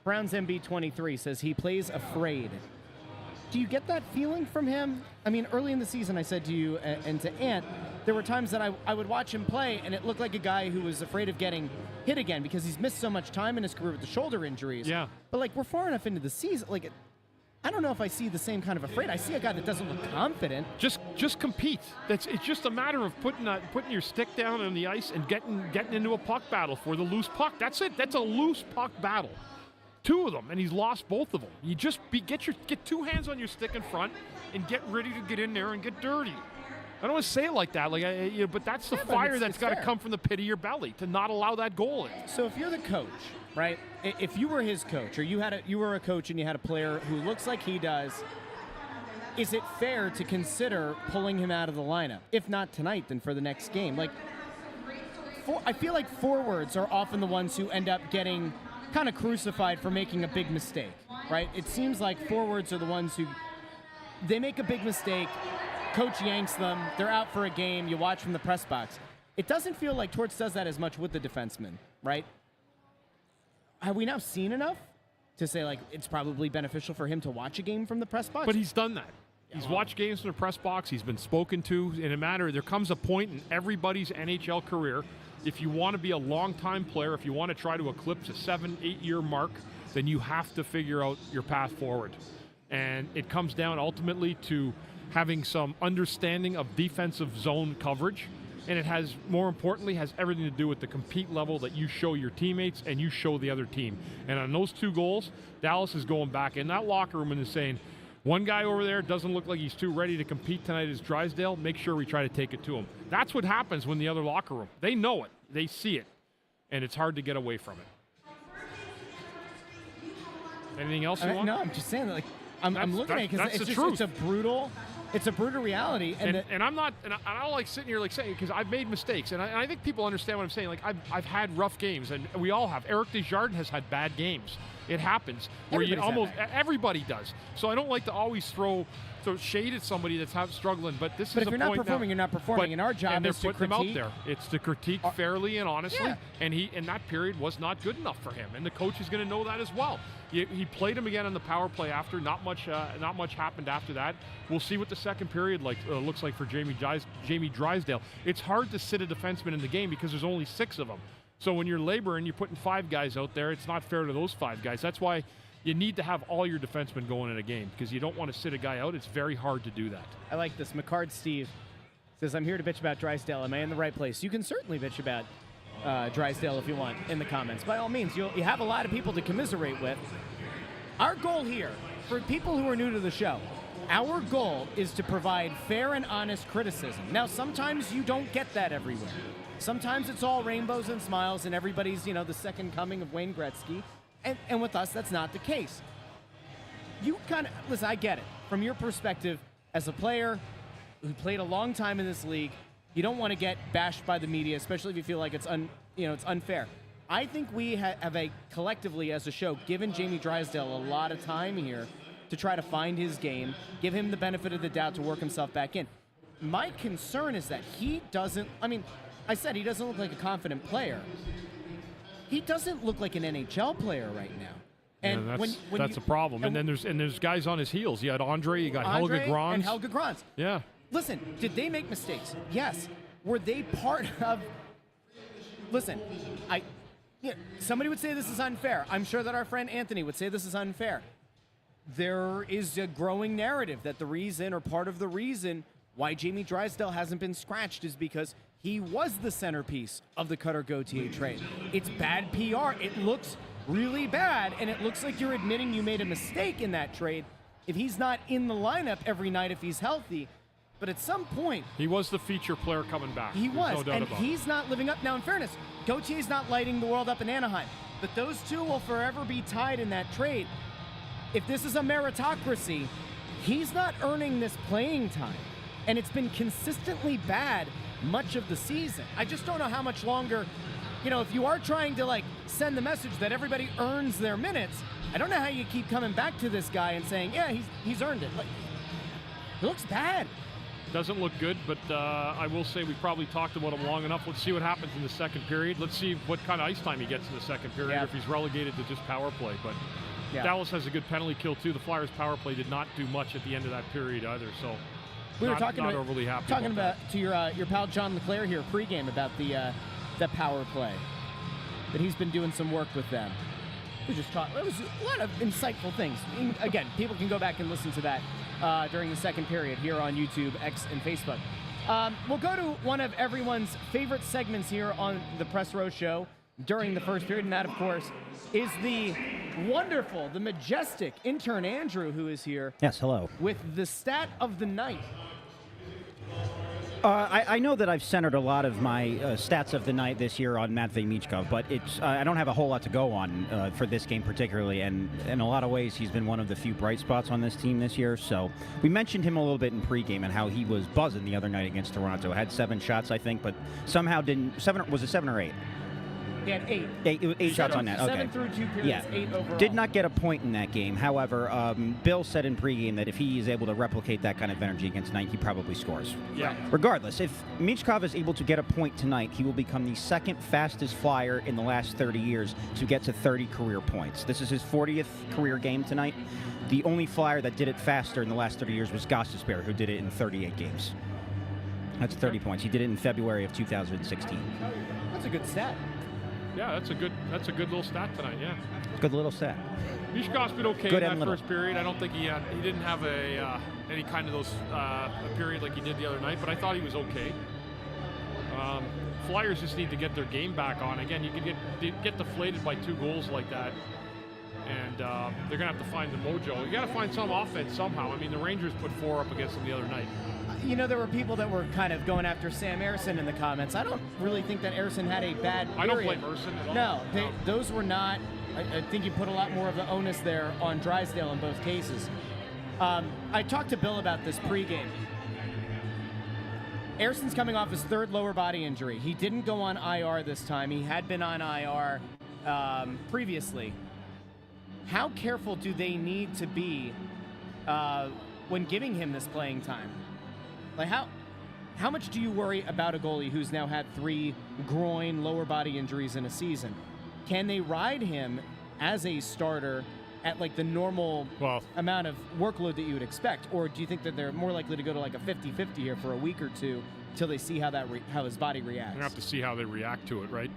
Browns MB23 says he plays afraid. Do you get that feeling from him? I mean, early in the season I said to you and to Ant, there were times that I would watch him play and it looked like a guy who was afraid of getting hit again because he's missed so much time in his career with the shoulder injuries. Yeah. But like we're far enough into the season, like I don't know if I see the same kind of afraid. I see a guy that doesn't look confident. Just compete. It's just a matter of putting your stick down on the ice and getting into a puck battle for the loose puck. That's it. That's a loose puck battle. 2 of them, and he's lost both of them. You just get 2 hands on your stick in front and get ready to get in there and get dirty. I don't want to say it like that, but that's the fire that's got to come from the pit of your belly to not allow that goal in. So if you're the coach, right? If you were his coach, or you were a coach and you had a player who looks like he does, is it fair to consider pulling him out of the lineup? If not tonight, then for the next game. Like, I feel like forwards are often the ones who end up getting kind of crucified for making a big mistake, right? It seems like forwards are the ones who they make a big mistake. Coach yanks them. They're out for a game. You watch from the press box. It doesn't feel like Torts does that as much with the defensemen, right? Have we now seen enough to say, like, it's probably beneficial for him to watch a game from the press box? But he's done that. He's watched games from the press box. He's been spoken to in a matter. There comes a point in everybody's NHL career, if you want to be a long-time player, if you want to try to eclipse a 7-8 year mark, then you have to figure out your path forward. And it comes down ultimately to having some understanding of defensive zone coverage. And it has, more importantly, has everything to do with the compete level that you show your teammates and you show the other team. And on those 2 goals, Dallas is going back in that locker room and is saying, one guy over there doesn't look like he's too ready to compete tonight as Drysdale, make sure we try to take it to him. That's what happens when the other locker room, they know it, they see it, and it's hard to get away from it. Anything else you want? No, I'm just saying that, like, I'm looking at it because it's a brutal reality. And I'm not, and I don't like sitting here like saying, because I've made mistakes, and I think people understand what I'm saying. Like, I've had rough games, and we all have. Eric Desjardins has had bad games. It happens. Where everybody does. So I don't like to always throw shade at somebody that's struggling. But this is if you're not performing, you're not performing. And our job is to critique. And they're putting him out there. It's to critique fairly and honestly. Yeah. And that period was not good enough for him. And the coach is going to know that as well. He played him again on the power play after. Not much happened after that. We'll see what the second period looks like for Jamie Drysdale. It's hard to sit a defenseman in the game because there's only 6 of them. So when you're laboring, you're putting 5 guys out there. It's not fair to those 5 guys. That's why you need to have all your defensemen going in a game, because you don't want to sit a guy out. It's very hard to do that. I like this. McCard Steve says, I'm here to bitch about Drysdale. Am I in the right place? You can certainly bitch about Drysdale if you want in the comments. By all means, you have a lot of people to commiserate with. Our goal here, for people who are new to the show, our goal is to provide fair and honest criticism. Now, sometimes you don't get that everywhere. Sometimes it's all rainbows and smiles and everybody's, the second coming of Wayne Gretzky. And with us, that's not the case. You listen, I get it. From your perspective, as a player who played a long time in this league, you don't want to get bashed by the media, especially if you feel like it's unfair. I think we have collectively, as a show, given Jamie Drysdale a lot of time here to try to find his game, give him the benefit of the doubt to work himself back in. My concern is that he doesn't, I said he doesn't look like a confident player. He doesn't look like an NHL player right now. And that's a problem. And then there's guys on his heels. You had Andre, you got Helge Grans. And Helge Grans. Yeah. Listen, did they make mistakes? Yes. Were they part of... Listen, somebody would say this is unfair. I'm sure that our friend Anthony would say this is unfair. There is a growing narrative that the reason, or part of the reason, why Jamie Drysdale hasn't been scratched is because he was the centerpiece of the Cutter Gauthier trade. It's bad PR. It looks really bad, and it looks like you're admitting you made a mistake in that trade if he's not in the lineup every night if he's healthy. But at some point... He was the feature player coming back. He was, no doubt and about he's not living up. Now, in fairness, Gauthier's not lighting the world up in Anaheim, but those two will forever be tied in that trade. If this is a meritocracy, he's not earning this playing time, and it's been consistently bad much of the season. I just don't know how much longer, if you are trying to send the message that everybody earns their minutes, I don't know how you keep coming back to this guy and saying, yeah, he's earned it. He looks bad. Doesn't look good, but I will say we probably talked about him long enough. Let's see what happens in the second period. Let's see what kind of ice time he gets in the second period, if he's relegated to just power play. But Dallas has a good penalty kill, too. The Flyers' power play did not do much at the end of that period either, so we were talking about overly happy to your pal John LeClaire here pregame about the power play, that he's been doing some work with them. We just talked. It was a lot of insightful things. Again, people can go back and listen to that during the second period here on YouTube, X, and Facebook. We'll go to one of everyone's favorite segments here on the Press Row Show during the first period, and that, of course, is the wonderful, the majestic intern Andrew, who is here. Yes, hello. With the stat of the night. I know that I've centered a lot of my stats of the night this year on Matvei Michkov, but I don't have a whole lot to go on for this game particularly, and in a lot of ways he's been one of the few bright spots on this team this year. So we mentioned him a little bit in pregame and how he was buzzing the other night against Toronto. Had 7 shots, I think, but somehow didn't. Was it 7 or 8? He had 8. 8 shots on that. Okay. 7 through 2 periods, 8 overall. Did not get a point in that game. However, Bill said in pregame that if he is able to replicate that kind of energy against Knight, he probably scores. Yeah. Regardless, if Michkov is able to get a point tonight, he will become the second fastest Flyer in the last 30 years to get to 30 career points. This is his 40th career game tonight. The only Flyer that did it faster in the last 30 years was Gostisbehere, who did it in 38 games. That's 30 points. He did it in February of 2016. That's a good stat. Yeah, that's a good little stat tonight. Yeah, good little stat. Michkov's been okay in that first period. I don't think he didn't have any kind of those a period like he did the other night, but I thought he was okay. Flyers just need to get their game back on. Again, you can get deflated by 2 goals like that. And they're going to have to find the mojo. You got to find some offense somehow. I mean, the Rangers put 4 up against them the other night. You know, there were people that were kind of going after Sam Ersson in the comments. I don't really think that Ersson had a bad period. I don't blame Ersson at all. No, those were not. I think you put a lot more of the onus there on Drysdale in both cases. I talked to Bill about this pregame. Ersson's coming off his 3rd lower body injury. He didn't go on IR this time. He had been on IR previously. How careful do they need to be when giving him this playing time? Like how much do you worry about a goalie who's now had 3 groin lower body injuries in a season? Can they ride him as a starter at like the normal amount of workload that you would expect, or do you think that they're more likely to go to like a 50-50 here for a week or two until they see how his body reacts? They're gonna have to see how they react to it, right?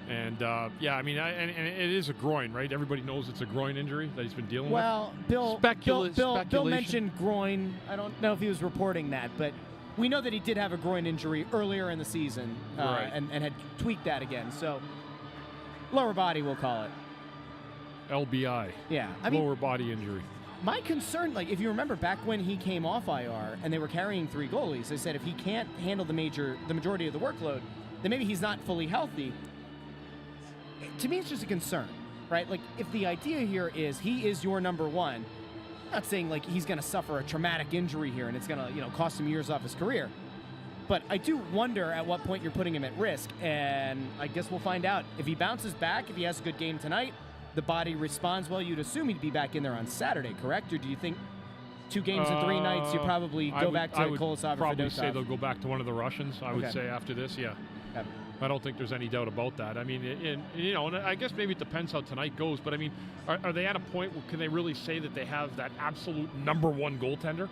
And yeah, I mean, and it is a groin, right? Everybody knows it's a groin injury that he's been dealing with. Well, Bill mentioned groin. I don't know if he was reporting that, but we know that he did have a groin injury earlier in the season, right. and had tweaked that again. So lower body, we'll call it. LBI. Yeah, I mean, lower body injury. My concern, like if you remember back when he came off IR and they were carrying 3 goalies, they said if he can't handle the majority of the workload, then maybe he's not fully healthy. To me, it's just a concern, right? Like, if the idea here is he is your number 1, I'm not saying like he's going to suffer a traumatic injury here and it's going to, cost him years off his career. But I do wonder at what point you're putting him at risk, and I guess we'll find out. If he bounces back, if he has a good game tonight, the body responds well, you'd assume he'd be back in there on Saturday, correct? Or do you think 2 games in 3 nights, you probably go back to Kolosov or Fedotov? I would probably say they'll go back to one of the Russians, I would say, after this, yeah. Okay. I don't think there's any doubt about that. I mean, and I guess maybe it depends how tonight goes, but I mean, are they at a point where can they really say that they have that absolute number 1 goaltender?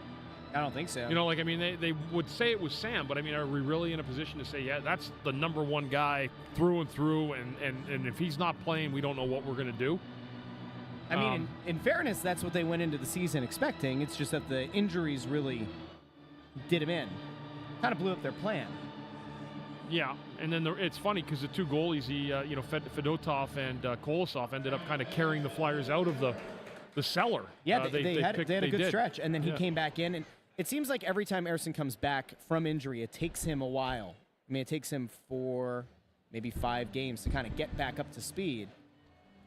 I don't think so. I mean, they would say it was Sam, but I mean, are we really in a position to say, yeah, that's the number 1 guy through and through, and if he's not playing, we don't know what we're going to do? I mean, in fairness, that's what they went into the season expecting. It's just that the injuries really did him in. Kind of blew up their plan. Yeah, and then it's funny because the 2 goalies, Fedotov and Kolosov ended up kind of carrying the Flyers out of the cellar. Yeah, they had a good stretch, and then he came back in, and it seems like every time Ersson comes back from injury, it takes him a while. I mean, it takes him 4, maybe 5 games to kind of get back up to speed.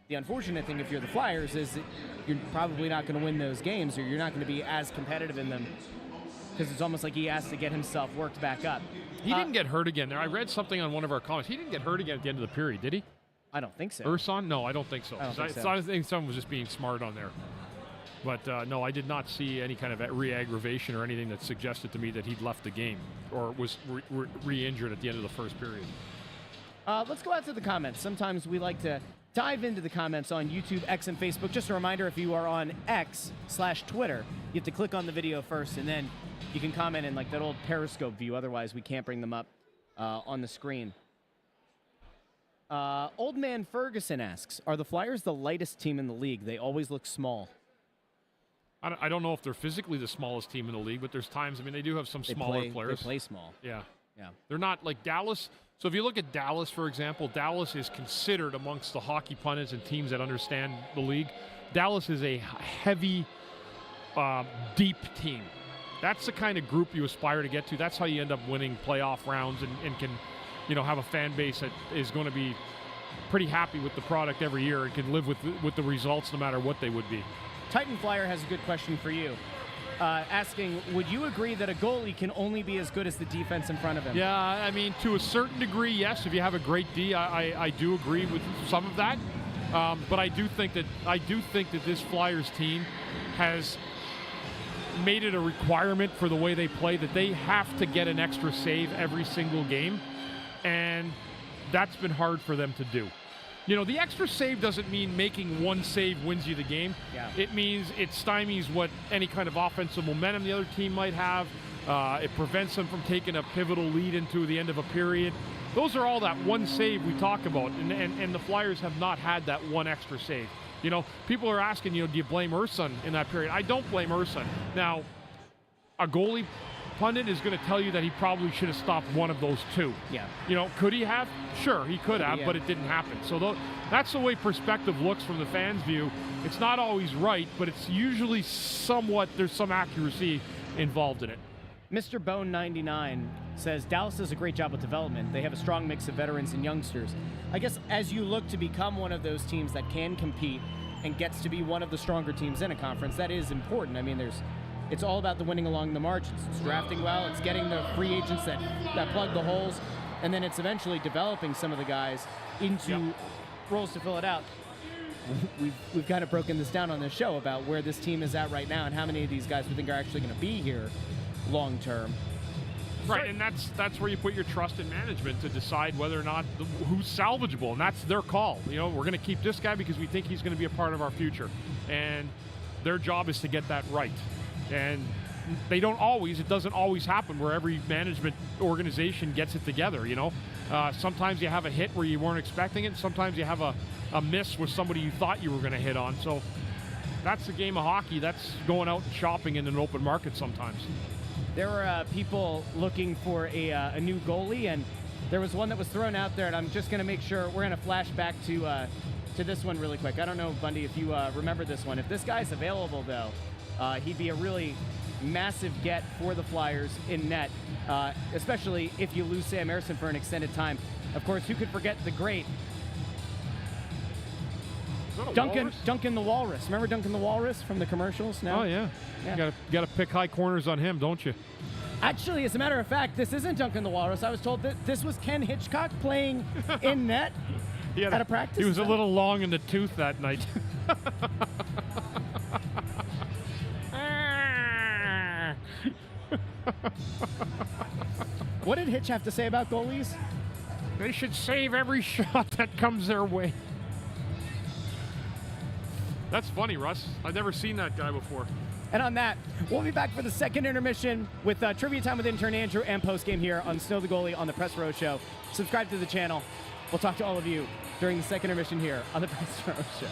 The unfortunate thing if you're the Flyers is that you're probably not going to win those games, or you're not going to be as competitive in them, because it's almost like he has to get himself worked back up. He didn't get hurt again. I read something on one of our comments. He didn't get hurt again at the end of the period, did he? I don't think so. Ersson? No, I don't think so. I think someone was just being smart on there. But no, I did not see any kind of re-aggravation or anything that suggested to me that he'd left the game or was re-injured at the end of the first period. Let's go out to the comments. Sometimes we like to dive into the comments on YouTube, X, and Facebook. Just a reminder, if you are on X/Twitter, you have to click on the video first, and then you can comment in like that old Periscope view. Otherwise, we can't bring them up on the screen. Old Man Ferguson asks, are the Flyers the lightest team in the league? They always look small. I don't know if they're physically the smallest team in the league, but there's times, I mean, they do have some smaller players. They play small. Yeah. Yeah. They're not like Dallas. So if you look at Dallas, for example, Dallas is considered amongst the hockey pundits and teams that understand the league. Dallas is a heavy, deep team. That's the kind of group you aspire to get to. That's how you end up winning playoff rounds and can, have a fan base that is going to be pretty happy with the product every year and can live with the results no matter what they would be. Titan Flyer has a good question for you. Asking, would you agree that a goalie can only be as good as the defense in front of him? Yeah, I mean, to a certain degree, yes. If you have a great D, I do agree with some of that. But I do think that this Flyers team has made it a requirement for the way they play that they have to get an extra save every single game, and that's been hard for them to do. The extra save doesn't mean making one save wins you the game. Yeah. It means it stymies what any kind of offensive momentum the other team might have. It prevents them from taking a pivotal lead into the end of a period. Those are all that one save we talk about, and the Flyers have not had that one extra save. People are asking, do you blame Ersson in that period? I don't blame Ersson. Now, a goalie pundit is going to tell you that he probably should have stopped one of those two. Yeah. You know, could he have? Sure, he could have, Yeah. but it didn't happen. So that's the way perspective looks from the fans' view. It's not always right, but it's usually somewhat, there's some accuracy involved in it. Mr. Bone 99 says Dallas does a great job with development. They have a strong mix of veterans and youngsters. I guess as you look to become one of those teams that can compete and gets to be one of the stronger teams in a conference, that is important. I mean, it's all about the winning along the margins. It's drafting well, it's getting the free agents that plug the holes, and then it's eventually developing some of the guys into roles to fill it out. We've kind of broken this down on this show about where this team is at right now and how many of these guys we think are actually going to be here long term. Right, and that's where you put your trust in management to decide whether or not who's salvageable, and that's their call. You know, we're going to keep this guy because we think he's going to be a part of our future, and their job is to get that right. And it doesn't always happen where every management organization gets it together, you know. Sometimes you have a hit where you weren't expecting it, sometimes you have a miss with somebody you thought you were going to hit on. So that's the game of hockey. That's going out and shopping in an open market sometimes. There were people looking for a new goalie, and there was one that was thrown out there, and I'm just going to make sure we're going to flash back to this one really quick. I don't know, Bundy, if you remember this one. If this guy's available, though, he'd be a really massive get for the Flyers in net, especially if you lose Sam Ersson for an extended time. Of course, who could forget the great Duncan the Walrus. Remember Duncan the Walrus from the commercials? No? Oh, yeah. You gotta pick high corners on him, don't you? Actually, as a matter of fact, this isn't Duncan the Walrus. I was told that this was Ken Hitchcock playing in net at a practice. He was a little long in the tooth that night. What did Hitch have to say about goalies? They should save every shot that comes their way. That's funny, Russ. I've never seen that guy before. And on that, we'll be back for the second intermission with trivia time with intern Andrew and postgame here on Snow the Goalie on the Press Row Show. Subscribe to the channel. We'll talk to all of you during the second intermission here on the Press Row Show.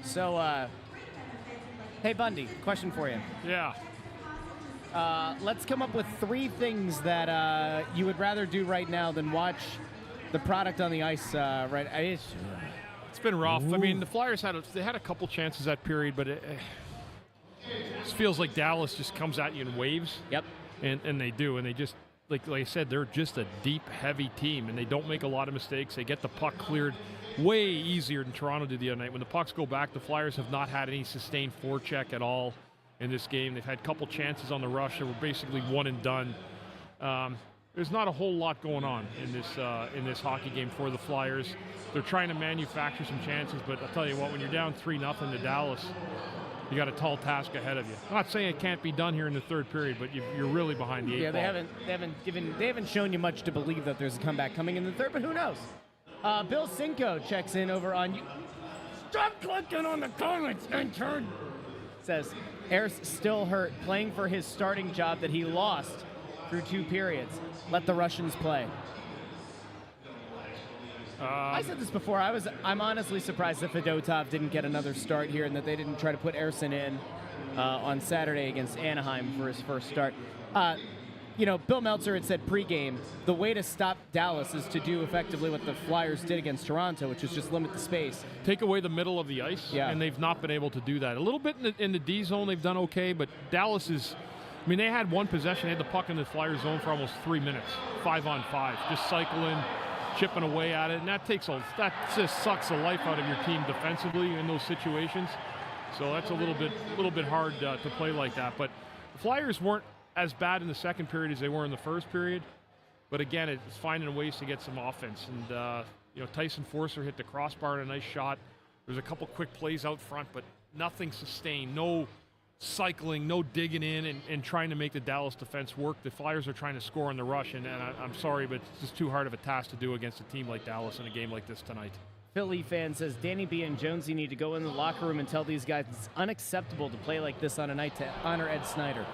So, hey, Bundy, question for you. Yeah. Let's come up with 3 things that you would rather do right now than watch the product on the ice. It's been rough. I mean, the Flyers had a couple chances that period, but it feels like Dallas just comes at you in waves. Yep. And they do, and they just like I said, they're just a deep, heavy team, and they don't make a lot of mistakes. They get the puck cleared way easier than Toronto did the other night. When the pucks go back, the Flyers have not had any sustained forecheck at all in this game. They've had a couple chances on the rush that were basically one and done. There's not a whole lot going on in this hockey game for the Flyers. They're trying to manufacture some chances, but I'll tell you what, when you're down 3-0 to Dallas, you got a tall task ahead of you. I'm not saying it can't be done here in the third period, but you're really behind the 8 ball. They haven't shown you much to believe that there's a comeback coming in the third, but who knows? Bill Cinco checks in over on you. Stop clicking on the comments, intern. Says, Ayer's still hurt, playing for his starting job that he lost through 2 periods. Let the Russians play. I said this before. I'm honestly surprised that Fedotov didn't get another start here and that they didn't try to put Ayerson in on Saturday against Anaheim for his first start. Bill Meltzer had said pregame, the way to stop Dallas is to do effectively what the Flyers did against Toronto, which is just limit the space. Take away the middle of the ice, and they've not been able to do that. A little bit in the D zone, they've done okay, but Dallas is, they had one possession, they had the puck in the Flyers zone for almost 3 minutes, 5-on-5, just cycling, chipping away at it, and that just sucks the life out of your team defensively in those situations. So that's a little bit hard to play like that. But the Flyers weren't as bad in the second period as they were in the first period. But again, it's finding ways to get some offense. And Tyson Forster hit the crossbar in a nice shot. There's a couple quick plays out front, but nothing sustained. No cycling, no digging in and trying to make the Dallas defense work. The Flyers are trying to score on the rush, and I'm sorry, but it's just too hard of a task to do against a team like Dallas in a game like this tonight. Philly fan says, Danny B and Jonesy need to go in the locker room and tell these guys it's unacceptable to play like this on a night to honor Ed Snyder.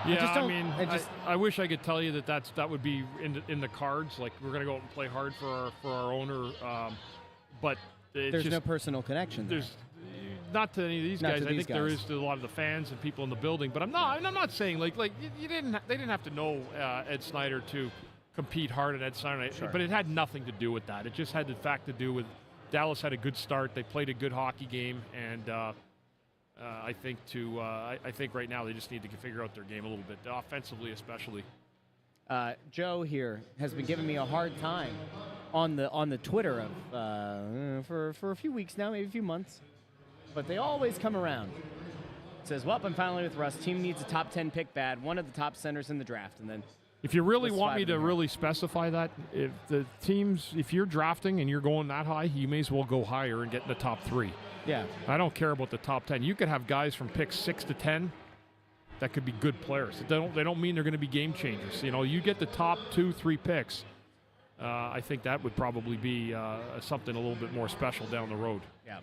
Yeah, I wish I could tell you that would be in the cards. Like, we're going to go out and play hard for our owner, but there's no personal connection there. There's not to any of these guys. I think there is to a lot of the fans and people in the building. But I'm not saying they didn't have to know Ed Snyder to compete hard at Ed Snyder. Sure. But it had nothing to do with that. It just had the fact to do with Dallas had a good start. They played a good hockey game, and I think right now they just need to figure out their game a little bit, offensively especially. Joe here has been giving me a hard time on the Twitter for a few weeks now, maybe a few months, but they always come around. It says, well, I'm finally with Russ. Team needs a top 10 pick bad, one of the top centers in the draft, and then. If you really want me to really specify that, if you're drafting and you're going that high, you may as well go higher and get in the top 3. Yeah. I don't care about the top 10. You could have guys from picks 6 to 10 that could be good players. They don't mean they're going to be game changers. You get the top 2-3 picks. I think that would probably be something a little bit more special down the road. Yeah.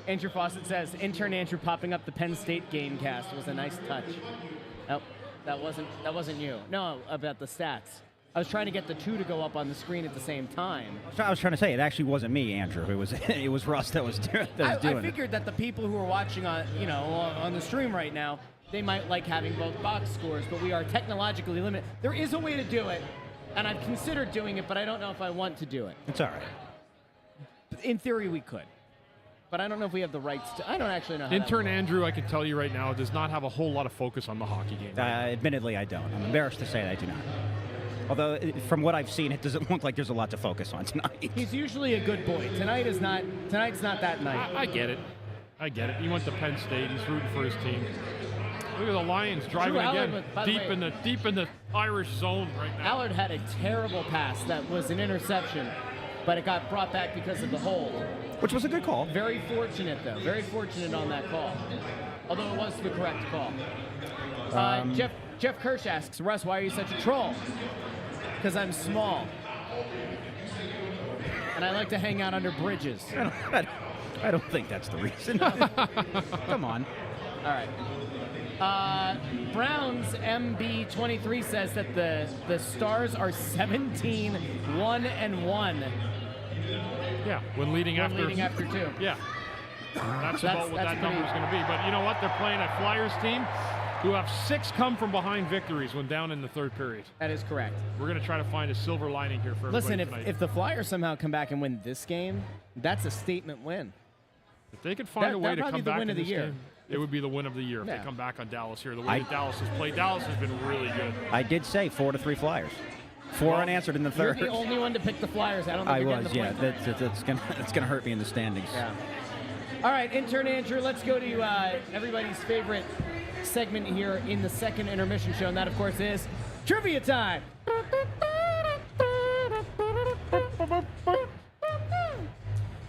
Andrew Fawcett says, intern Andrew popping up the Penn State game cast was a nice touch. Nope, that wasn't you. No, about the stats. I was trying to get the 2 to go up on the screen at the same time. So I was trying to say, it actually wasn't me, Andrew. It was Russ that was doing it. I figured that the people who are watching on the stream right now, they might like having both box scores, but we are technologically limited. There is a way to do it, and I've considered doing it, but I don't know if I want to do it. It's all right. In theory, we could. But I don't know if we have the rights to. I don't actually know how Intern Andrew, I can tell you right now, does not have a whole lot of focus on the hockey game. Admittedly, I don't. I'm embarrassed to say that I do not. Although, from what I've seen, it doesn't look like there's a lot to focus on tonight. He's usually a good boy. Tonight's not that night. I get it. He went to Penn State. He's rooting for his team. Look at the Lions driving again, deep in the Irish zone right now. Allard had a terrible pass that was an interception, but it got brought back because of the hold. Which was a good call. Very fortunate, though. Very fortunate on that call. Although it was the correct call. Jeff Kirsch asks, Russ, why are you such a troll? Because I'm small. And I like to hang out under bridges. I don't think that's the reason. Come on. All right. Browns MB23 says that the Stars are 17-1-1. Yeah, when leading after 2. Yeah. That's about what that number is going to be. But you know what? They're playing a Flyers team who have 6 come-from-behind victories when down in the third period. That is correct. We're going to try to find a silver lining here for everybody Listen, tonight. if the Flyers somehow come back and win this game, that's a statement win. If they could find a way to come back in this game, it would be the win of the year if they come back on Dallas here. The way that Dallas has played, Dallas has been really good. I did say 4-3 Flyers. 4 unanswered in the third. You're the only one to pick the Flyers. I don't think you're getting the point. That's gonna hurt me in the standings. Yeah. All right, intern Andrew, let's go to everybody's favorite segment here in the second intermission show, and that, of course, is Trivia Time.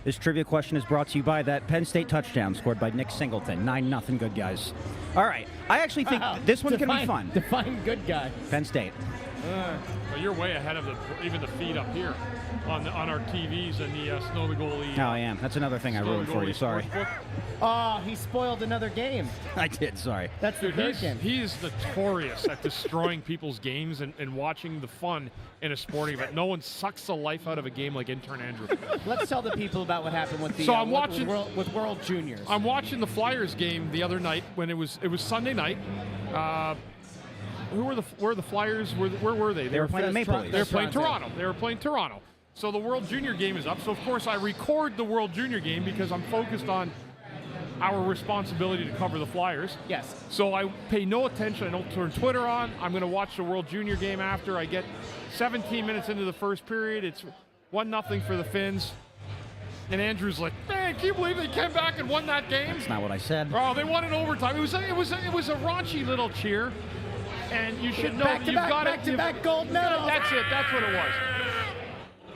This trivia question is brought to you by that Penn State touchdown scored by Nick Singleton. 9-0, good guys. All right, I actually think this one's going to be fun. Define good guy. Penn State. Well, you're way ahead of even the feed up here on our TVs and the Snow the Goalie. Oh, I am. That's another thing I ruined for you. Sorry. Oh, he spoiled another game. I did. Sorry. That's the third game. He is notorious at destroying people's games and watching the fun in a sporting event. No one sucks the life out of a game like intern Andrew. Let's tell the people about what happened with the I'm watching with World Juniors. I'm watching the Flyers game the other night when it was Sunday night. Where were the Flyers? Where were they? They were playing Maple Leafs. They were playing Toronto. They were playing Toronto. So the World Junior game is up. So of course I record the World Junior game because I'm focused on our responsibility to cover the Flyers. Yes. So I pay no attention. I don't turn Twitter on. I'm going to watch the World Junior game after. I get 17 minutes into the first period. It's 1-0 for the Finns. And Andrew's like, man, can you believe they came back and won that game? That's not what I said. Oh, they won in overtime. It was a raunchy little cheer. And you should know that you've got back gold medal. That's it. That's what it was.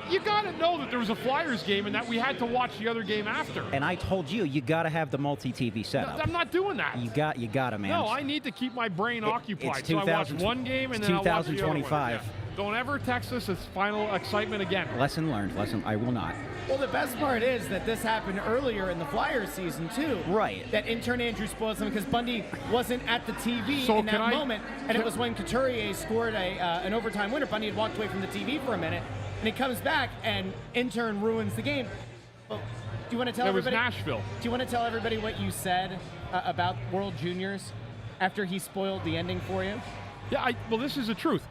You got to know that there was a Flyers game and that we had to watch the other game after. And I told you got to have the multi-TV setup. I'm not doing that. You got to, man. No, I need to keep my brain occupied. It's so I watch one game and then I'll watch the other one. 2025. Yeah. Don't ever text us its final excitement again. Lesson learned. I will not. Well, the best part is that this happened earlier in the Flyers season, too. Right. That intern Andrew spoiled something because Bundy wasn't at the TV So in that moment. And it was when Couturier scored an overtime winner. Bundy had walked away from the TV for a minute. And he comes back, and intern ruins the game. Well, do you want to tell everybody? It was Nashville. Do you want to tell everybody what you said about World Juniors after he spoiled the ending for you? Yeah, well, this is the truth.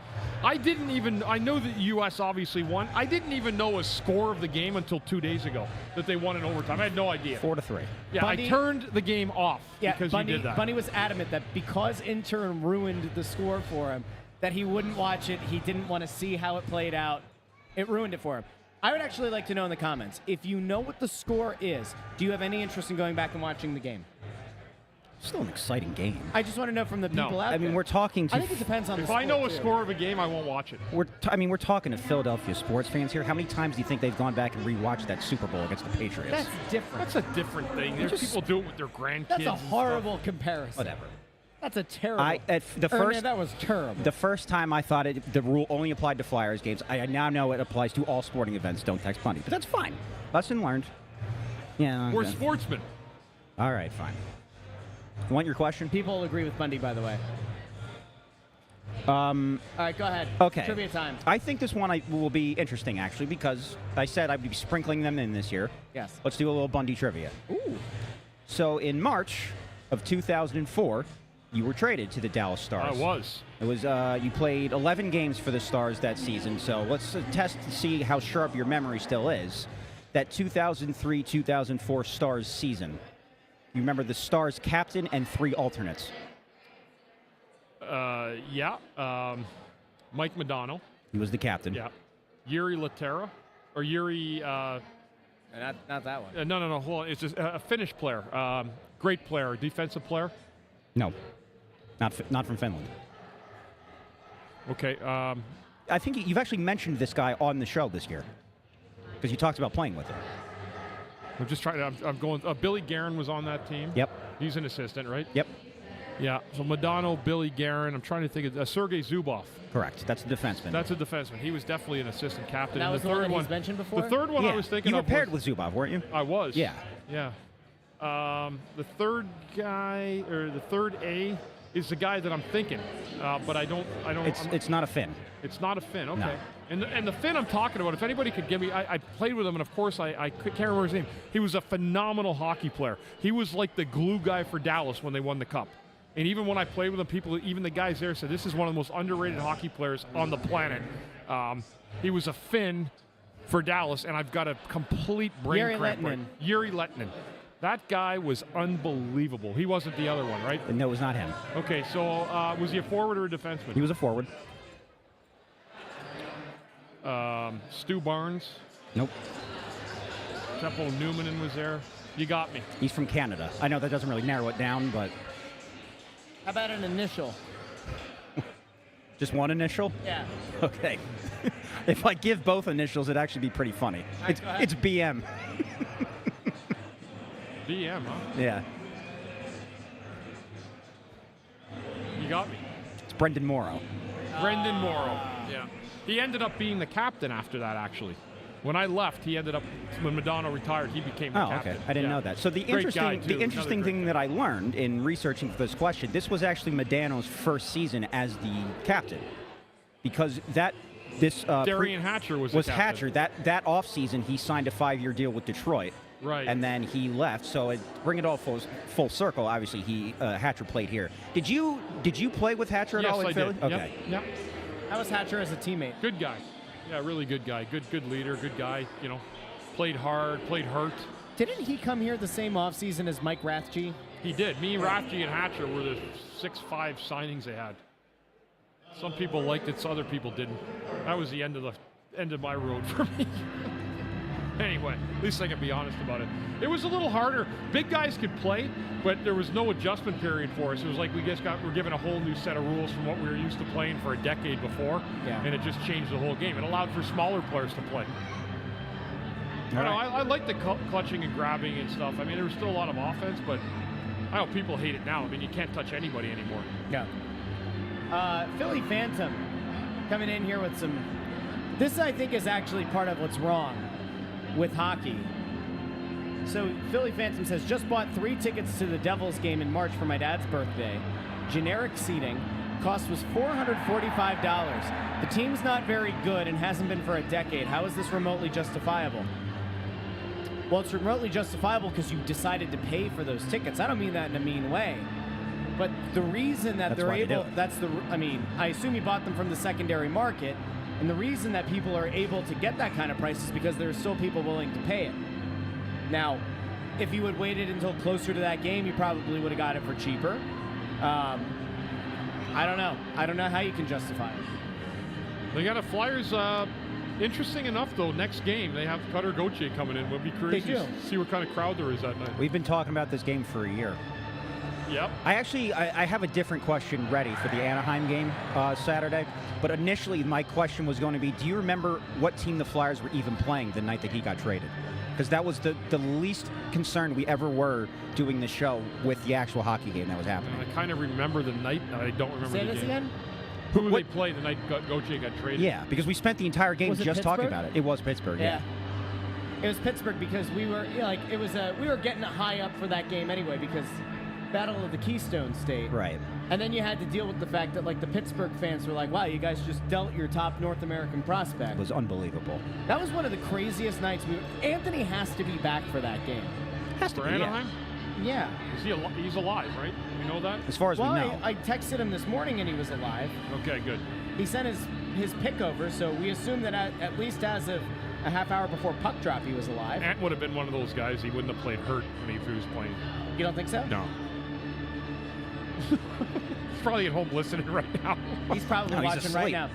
I know that the U.S. obviously won. I didn't even know a score of the game until 2 days ago that they won in overtime. I had no idea. 4-3. Yeah, Bundy, I turned the game off because Bundy, you did that. Bundy was adamant that because intern ruined the score for him, that he wouldn't watch it. He didn't want to see how it played out. It ruined it for him. I would actually like to know in the comments, if you know what the score is, do you have any interest in going back and watching the game? Still an exciting game. I just want to know from the people out there. I mean, we're talking to... I think it depends on the If score, I know a too. score of a game, I won't watch it. We're talking to Philadelphia sports fans here. How many times do you think they've gone back and rewatched that Super Bowl against the Patriots? That's different. That's a different thing. There's people do it with their grandkids. That's a and horrible comparison. Whatever. That's a terrible. That was terrible. The first time I thought the rule only applied to Flyers games, I now know it applies to all sporting events. Don't text Bundy, but that's fine. Lesson learned. Yeah. We're sportsmen. All right, fine. You want your question? People agree with Bundy, by the way. All right, go ahead. Okay. Trivia time. I think this one will be interesting, actually, because I said I'd be sprinkling them in this year. Yes. Let's do a little Bundy trivia. Ooh. So in March of 2004, you were traded to the Dallas Stars. I was. It was you played 11 games for the Stars that season. So let's test to see how sharp your memory still is. That 2003-2004 Stars season. You remember the Stars captain and 3 alternates. Yeah. Mike Modano. He was the captain. Yeah. Yuri Laterra. Or Yuri... Not that one. No. Hold on. It's a Finnish player. Great player. Defensive player. No. Not from Finland. Okay. I think you've actually mentioned this guy on the show this year. Because you talked about playing with him. I'm just trying to... I'm going... Billy Guerin was on that team. Yep. He's an assistant, right? Yep. Yeah. So Modano, Billy Guerin. I'm trying to think of... Sergei Zubov. Correct. That's a defenseman. That's a defenseman. He was definitely an assistant captain. That And was the the third one one he's mentioned before? The third one yeah. I was thinking you were of paired was, with Zubov, weren't you? I was. Yeah. Yeah. The third guy, or the third A, is the guy that I'm thinking, but I don't. It's not a Finn. It's not a Finn. Okay. And the Finn I'm talking about, if anybody could give me, I played with him, and of course I can't remember his name. He was a phenomenal hockey player. He was like the glue guy for Dallas when they won the Cup. And even when I played with him, people, even the guys there said, this is one of the most underrated hockey players on the planet. He was a Finn for Dallas, and I've got a complete brain cramp. Yuri Lettinen. That guy was unbelievable. He wasn't the other one, right? No, it was not him. Okay, so was he a forward or a defenseman? He was a forward. Stu Barnes. Nope. Seppo Newmanen was there. You got me. He's from Canada. I know that doesn't really narrow it down, but... How about an initial? Just one initial? Yeah. Okay. If I give both initials, it'd actually be pretty funny. Right, It's BM. BM, huh? Yeah. You got me. It's Brendan Morrow. Brendan Morrow. Yeah. He ended up being the captain after that, actually. When I left, he ended up, when Madonna retired, he became the captain. Okay. I didn't know that. So the interesting thing that I learned in researching for this question, this was actually Modano's first season as the captain. Because Therien Hatcher was Hatcher. That offseason, he signed a 5-year deal with Detroit. Right. And then he left. So bring it all full circle. Obviously, Hatcher played here. Did you play with Hatcher at all in Philly? Did. Okay. Yep. How was Hatcher as a teammate? Good guy. Yeah, really good guy. Good leader. Good guy. You know, played hard. Played hurt. Didn't he come here the same offseason as Mike Rathje? He did. Me, Rathje, and Hatcher were the 6'5" signings they had. Some people liked it, some other people didn't. That was the end of my road for me. Anyway, at least I can be honest about it. It was a little harder. Big guys could play, but there was no adjustment period for us. It was like we're given a whole new set of rules from what we were used to playing for a decade before, and it just changed the whole game. It allowed for smaller players to play. I like the clutching and grabbing and stuff. I mean, there was still a lot of offense, but I know people hate it now. I mean, you can't touch anybody anymore. Yeah. Philly Phantom coming in here with some... This, I think, is actually part of what's wrong with hockey. So Philly Phantom says, just bought 3 tickets to the Devils game in March for my dad's birthday. Generic seating. Cost was $445. The team's not very good and hasn't been for a decade. How is this remotely justifiable? Well, it's remotely justifiable because you decided to pay for those tickets. I don't mean that in a mean way. But the reason that they're able, I assume you bought them from the secondary market. And the reason that people are able to get that kind of price is because there are still people willing to pay it. Now, if you had waited until closer to that game, you probably would have got it for cheaper. I don't know. I don't know how you can justify it. They got a Flyers. Interesting enough, though, next game, they have Cutter Gauthier coming in. We'll be curious to see what kind of crowd there is that night. We've been talking about this game for a year. Yep. I have a different question ready for the Anaheim game Saturday. But initially, my question was going to be, do you remember what team the Flyers were even playing the night that he got traded? Because that was the least concerned we ever were doing the show with the actual hockey game that was happening. I kind of remember the night, and I don't remember the game. Again? Who they played the night Gauthier got traded? Yeah, because we spent the entire game just talking about it. It was Pittsburgh, yeah. It was Pittsburgh because we were we were getting high up for that game anyway because Battle of the Keystone State. Right. And then you had to deal with the fact that the Pittsburgh fans were like, wow, you guys just dealt your top North American prospect. It was unbelievable. That was one of the craziest nights. Anthony has to be back for that game. Has to for be, Anaheim? Yeah. He's alive, right? We know that? As far as we know. I texted him this morning and he was alive. Okay, good. He sent his pick over, so we assume that at least as of a half hour before puck drop, he was alive. Ant would have been one of those guys. He wouldn't have played hurt when he was playing. You don't think so? No. He's probably at home listening right now. He's probably watching right now.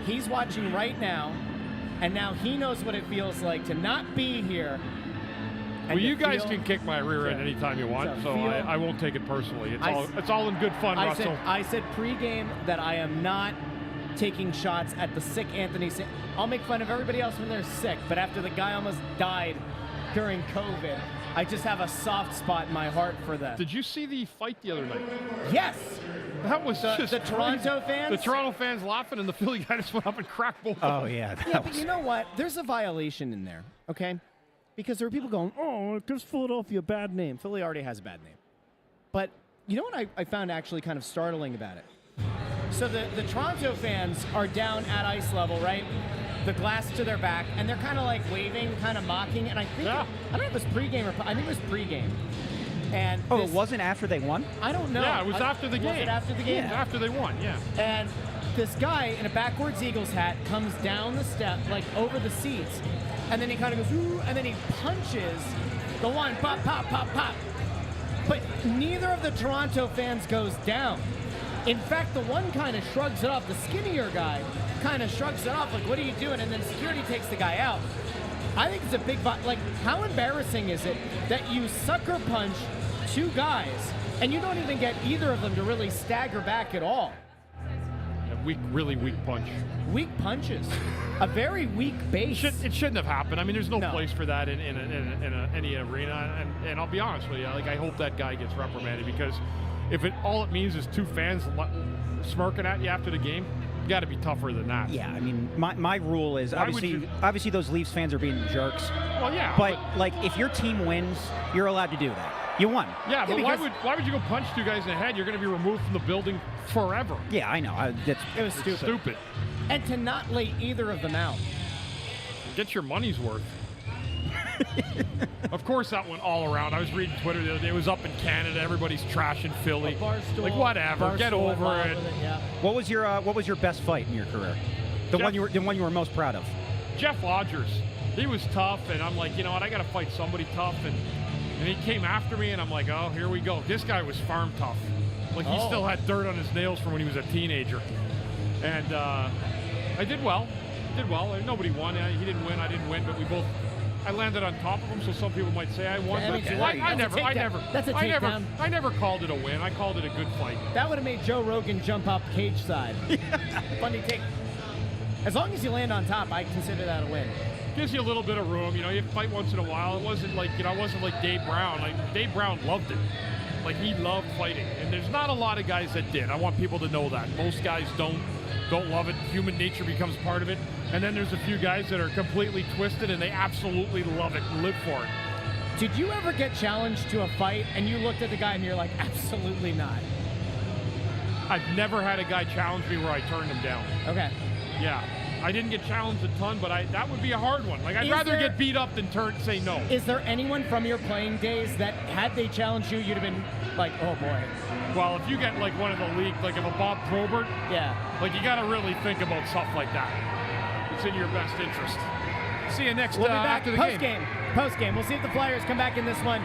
He's watching right now, and now he knows what it feels like to not be here. Well, you guys can kick my rear end anytime you want, so I won't take it personally. It's all in good fun, Russell. I said pregame that I am not taking shots at the sick Anthony. I'll make fun of everybody else when they're sick, but after the guy almost died during COVID, I just have a soft spot in my heart for that. Did you see the fight the other night? Yes. That was just the Toronto fans? The Toronto fans laughing, and the Philly guy just went up and cracked both of them. Oh, yeah. But you know what? There's a violation in there, okay? Because there are people going, oh, it gives Philadelphia a bad name. Philly already has a bad name. But you know what I found actually kind of startling about it? So the Toronto fans are down at ice level, right? the glass to their back, and they're kind of like waving, kind of mocking. And I think I don't know if it was pregame or I think it was pregame. And it wasn't after they won? I don't know. Yeah, it was after the game. Was it after the game? Yeah. After they won, yeah. And this guy in a backwards Eagles hat comes down the step, like over the seats, and then he kind of goes, ooh, and then he punches the one, pop, pop, pop, pop. But neither of the Toronto fans goes down. In fact, the one kind of shrugs it off. The skinnier guy kind of shrugs it off, like, what are you doing? And then security takes the guy out. I think it's a big, like, how embarrassing is it that you sucker punch two guys and you don't even get either of them to really stagger back at all? Really weak punch. Weak punches. A very weak base. It shouldn't have happened. I mean, there's no place for that in any arena. And I'll be honest with you, like, I hope that guy gets reprimanded, because if all it means is two fans smirking at you after the game, you got to be tougher than that. Yeah, I mean, my rule is obviously those Leafs fans are being jerks. Well, yeah. But like, if your team wins, you're allowed to do that. You won. Yeah, but why would you go punch two guys in the head? You're going to be removed from the building forever. Yeah, I know. It was stupid. And to not lay either of them out. Get your money's worth. Of course, that went all around. I was reading Twitter the other day. It was up in Canada. Everybody's trashing Philly. Like, whatever. Get over it. Yeah. What was your best fight in your career? The one you were most proud of? Jeff Rogers. He was tough, and I'm like, you know what? I got to fight somebody tough, and he came after me, and I'm like, oh, here we go. This guy was farm tough. Like, he still had dirt on his nails from when he was a teenager. And I did well. Nobody won. He didn't win. I didn't win, but I landed on top of him, so some people might say I won. Yeah, but I never called it a win. I called it a good fight. That would have made Joe Rogan jump up cage side. Bundy take. As long as you land on top, I consider that a win. Gives you a little bit of room. You know, you fight once in a while. It wasn't like, I wasn't like Dave Brown. Like, Dave Brown loved it. Like, he loved fighting. And there's not a lot of guys that did. I want people to know that. Most guys don't love it. Human nature becomes part of it. And then there's a few guys that are completely twisted and they absolutely love it and live for it. Did you ever get challenged to a fight and you looked at the guy and you're like, absolutely not? I've never had a guy challenge me where I turned him down. Okay. Yeah. I didn't get challenged a ton, but that would be a hard one. Like, I'd rather get beat up than say no. Is there anyone from your playing days that, had they challenged you, you'd have been like, oh boy? Well, if you get like one of the league, like if a Bob Probert, like, you got to really think about stuff like that. It's in your best interest. See you next we'll be back after the game. Post-game. We'll see if the Flyers come back in this one.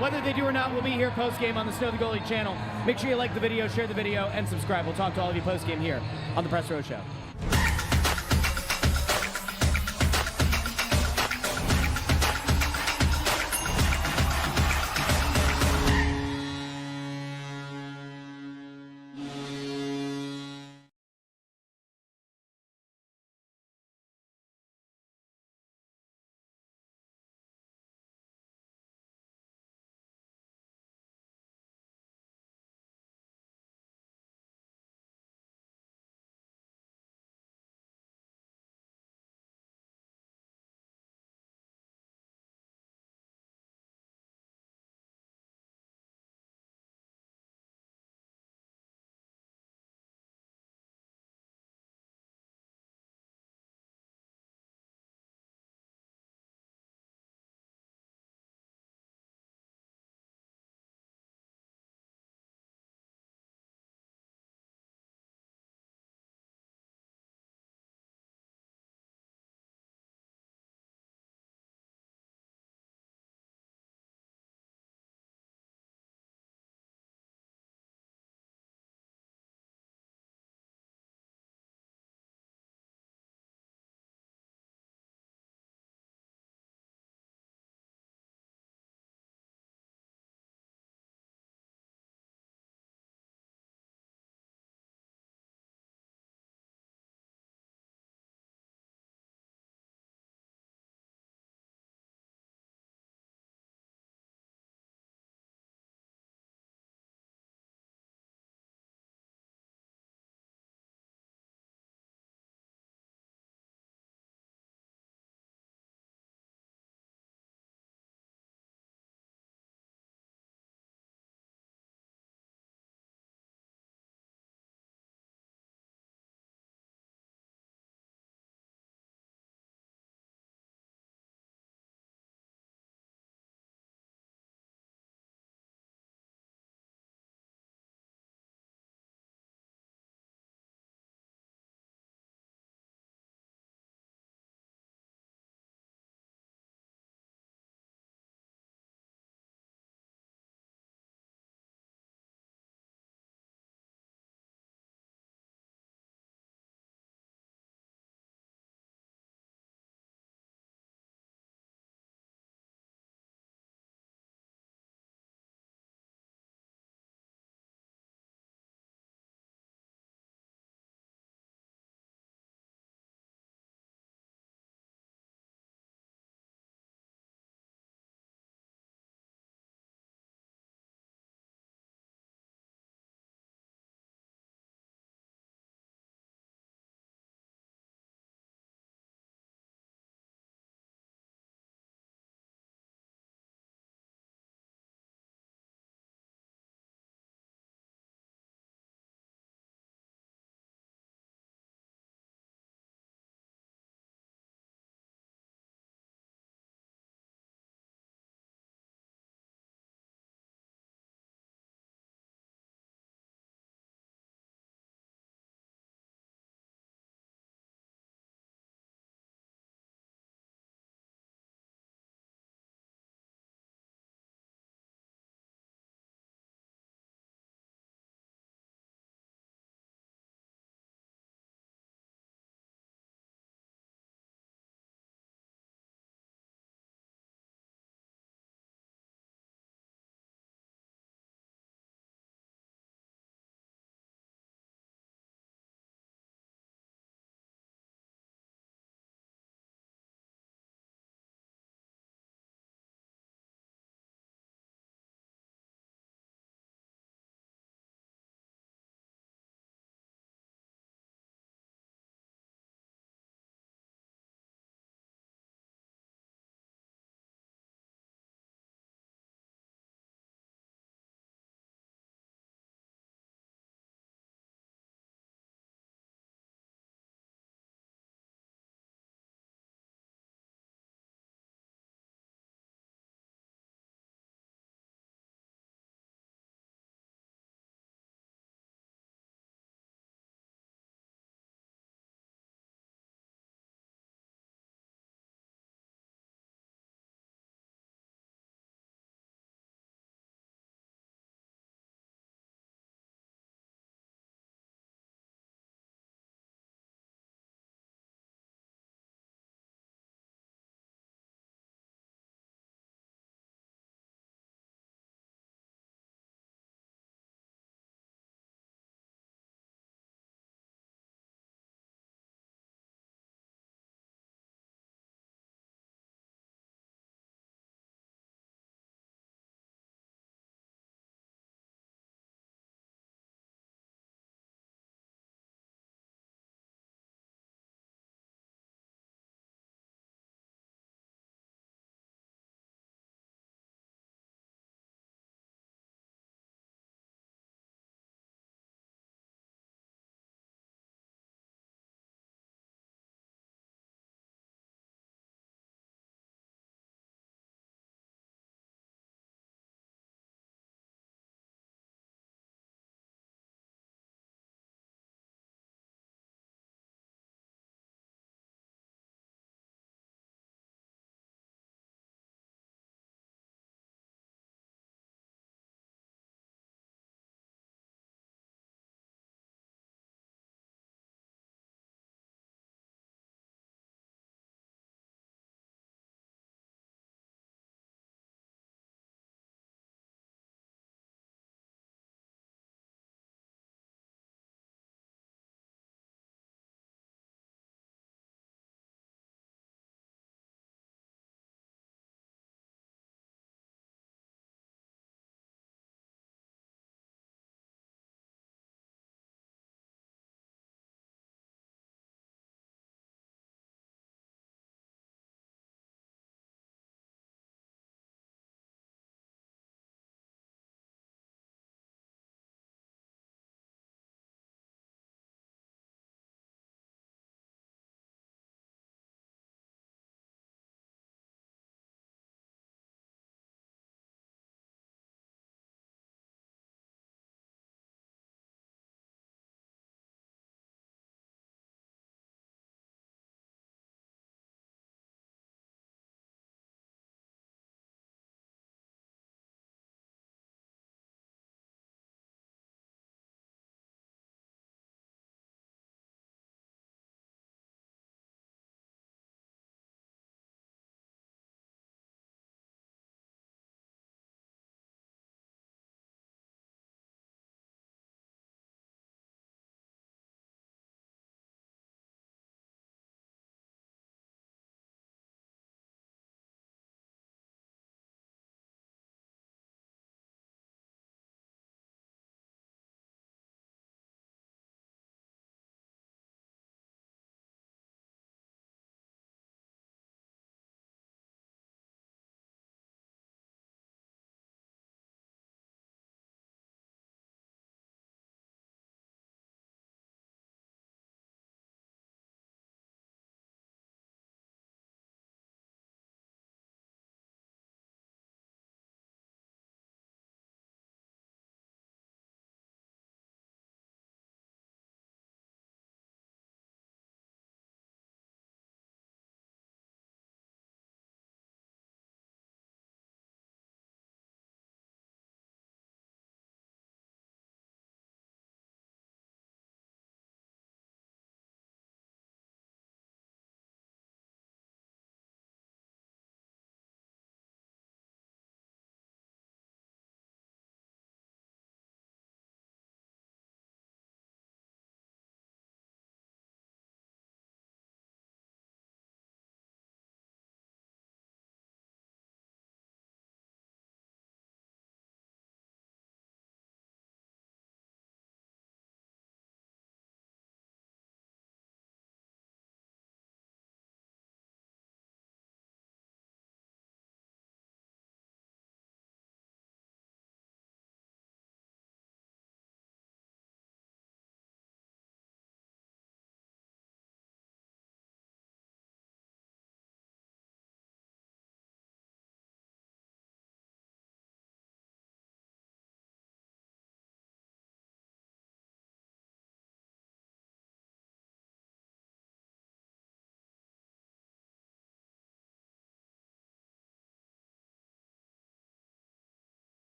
Whether they do or not, we'll be here post-game on the Snow the Goalie channel. Make sure you like the video, share the video, and subscribe. We'll talk to all of you post-game here on the Press Row Show.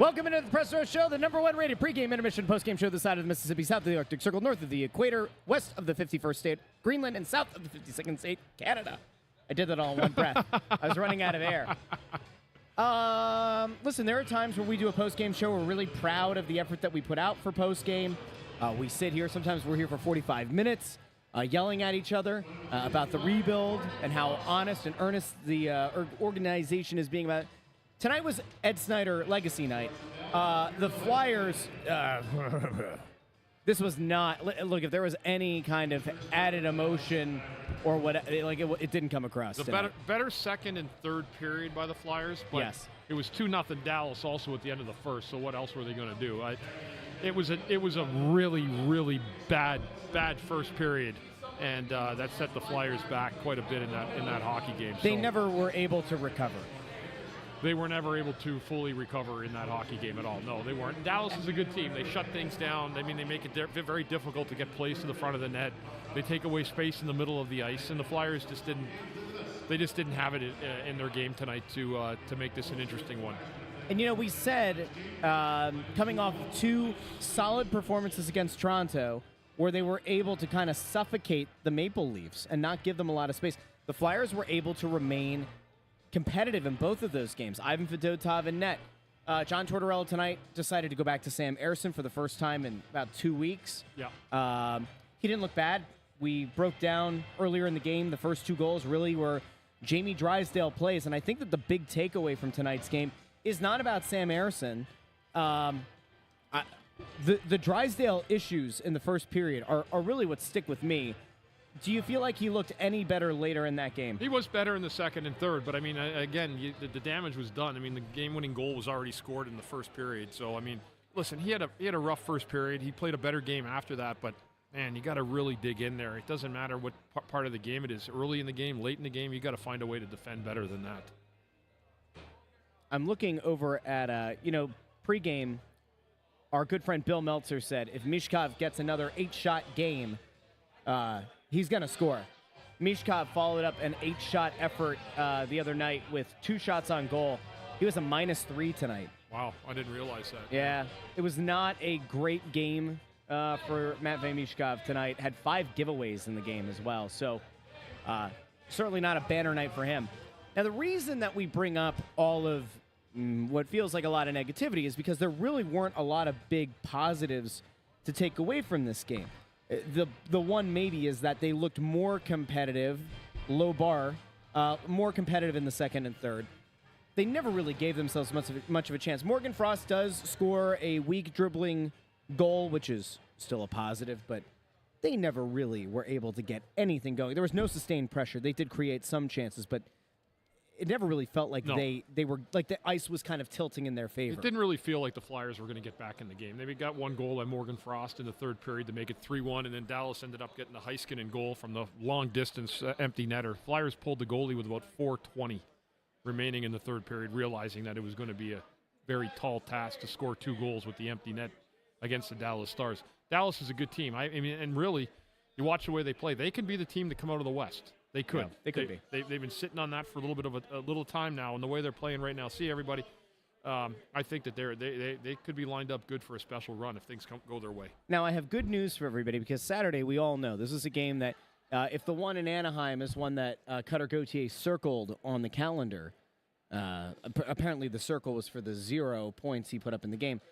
Welcome into the Press Row Show, the #1 rated pregame, intermission, postgame show this side of the Mississippi, south of the Arctic Circle, north of the equator, west of the 51st state, Greenland, and south of the 52nd state, Canada. I did that all in one breath. I was running out of air. Listen, there are times where we do a postgame show. We're really proud of the effort that we put out for postgame. We sit here. Sometimes we're here for 45 minutes yelling at each other about the rebuild and how honest and earnest the organization is being about it. Tonight was Ed Snyder Legacy Night. The Flyers, this was not, look, if there was any kind of added emotion or what, like it didn't come across. The better second and third period by the Flyers, but yes. It was 2-0 Dallas also at the end of the first, so what else were they going to do? It was a really, really bad first period, and that set the Flyers back quite a bit in that hockey game. They never were able to recover. They were never able to fully recover in that hockey game at all. No, they weren't. Dallas is a good team. They shut things down. I mean, they make it very difficult to get plays to the front of the net. They take away space in the middle of the ice, and the Flyers just didn't have it in their game tonight to make this an interesting one. And, you know, we said, coming off 2 solid performances against Toronto, where they were able to kind of suffocate the Maple Leafs and not give them a lot of space, the Flyers were able to remain competitive in both of those games. Ivan Fedotov in net. John Tortorella tonight decided to go back to Sam Ersson for the first time in about 2 weeks. Yeah. He didn't look bad. We broke down earlier in the game. The first 2 goals really were Jamie Drysdale plays, and I think that the big takeaway from tonight's game is not about Sam Ersson. The Drysdale issues in the first period are really what stick with me. Do you feel like he looked any better later in that game? He was better in the second and third, but I mean, again, the damage was done. I mean, the game-winning goal was already scored in the first period. So I mean, listen, he had a rough first period. He played a better game after that, but man, you got to really dig in there. It doesn't matter what part of the game it is. Early in the game, late in the game, you got to find a way to defend better than that. I'm looking over at pregame. Our good friend Bill Meltzer said if Mishkov gets another 8-shot game, he's going to score. Mishkov followed up an 8-shot effort the other night with 2 shots on goal. He was a -3 tonight. Wow, I didn't realize that. Yeah, it was not a great game for Matvei Mishkov tonight. Had 5 giveaways in the game as well. So certainly not a banner night for him. Now, the reason that we bring up all of what feels like a lot of negativity is because there really weren't a lot of big positives to take away from this game. The one maybe is that they looked more competitive, low bar, more competitive in the second and third. They never really gave themselves much of a chance. Morgan Frost does score a weak dribbling goal, which is still a positive, but they never really were able to get anything going. There was no sustained pressure. They did create some chances, but it never really felt like they were like the ice was kind of tilting in their favor. It didn't really feel like the Flyers were going to get back in the game. They got 1 goal by Morgan Frost in the third period to make it 3-1, and then Dallas ended up getting the Heiskanen goal from the long-distance empty netter. Flyers pulled the goalie with about 4:20 remaining in the third period, realizing that it was going to be a very tall task to score 2 goals with the empty net against the Dallas Stars. Dallas is a good team. I mean, and really, you watch the way they play. They can be the team to come out of the West. They could. Yeah, they could be. They've been sitting on that for a little bit of a little time now, and the way they're playing right now. See, everybody, I think that they could be lined up good for a special run if things go their way. Now, I have good news for everybody because Saturday, we all know, this is a game that if the one in Anaheim is one that Cutter Gauthier circled on the calendar, apparently the circle was for the 0 points he put up in the game.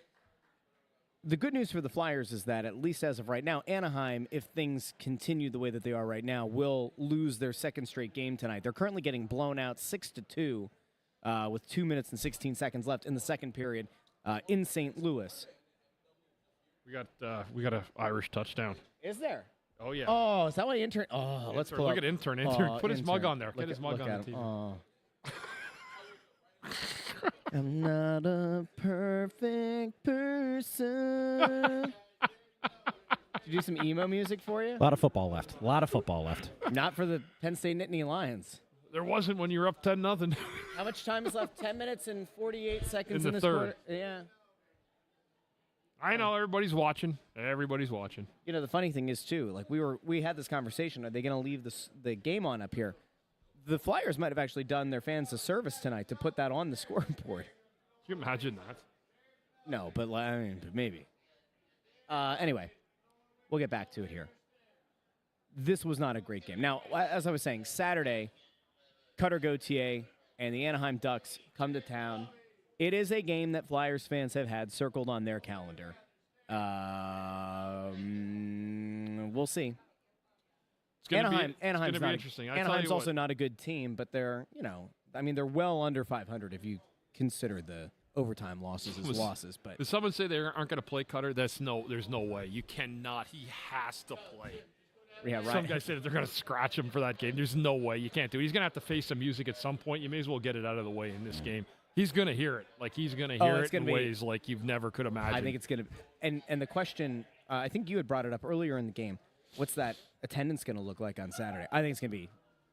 The good news for the Flyers is that, at least as of right now, Anaheim, if things continue the way that they are right now, will lose their second straight game tonight. They're currently getting blown out 6-2 with 2 minutes and 16 seconds left in the second period in St. Louis. We got an Irish touchdown. Is there? Oh, yeah. Oh, is that why intern? Oh, let's pull look up. at intern. Put his mug on there. Get his mug on the TV. Oh. I'm not a perfect person. Did you do some emo music for you? A lot of football left. Not for the Penn State Nittany Lions. There wasn't when you were up 10-0. How much time is left? 10 minutes and 48 seconds in the this third. quarter. Yeah. I know everybody's watching. Everybody's watching. You know, the funny thing is too, like we had this conversation. Are they going to leave the game on up here? The Flyers might have actually done their fans a service tonight to put that on the scoreboard. Can you imagine that? No, but I mean, maybe. Anyway, we'll get back to it here. This was not a great game. Now, as I was saying, Saturday, Cutter Gauthier and the Anaheim Ducks come to town. It is a game that Flyers fans have had circled on their calendar. We'll see. Anaheim's gonna be interesting. Anaheim's also not a good team, but they're they're well under 500 if you consider the overtime losses as losses. But did someone say they aren't going to play Cutter? There's no way. You cannot. He has to play. Yeah, right. Some guy said that they're going to scratch him for that game. There's no way. You can't do it. He's going to have to face some music at some point. You may as well get it out of the way in this game. He's going to hear it. Like, he's going to hear it in ways like you've never could imagine. I think it's going to – and the question I think you had brought it up earlier in the game. What's that attendance going to look like on Saturday? I think it's going to be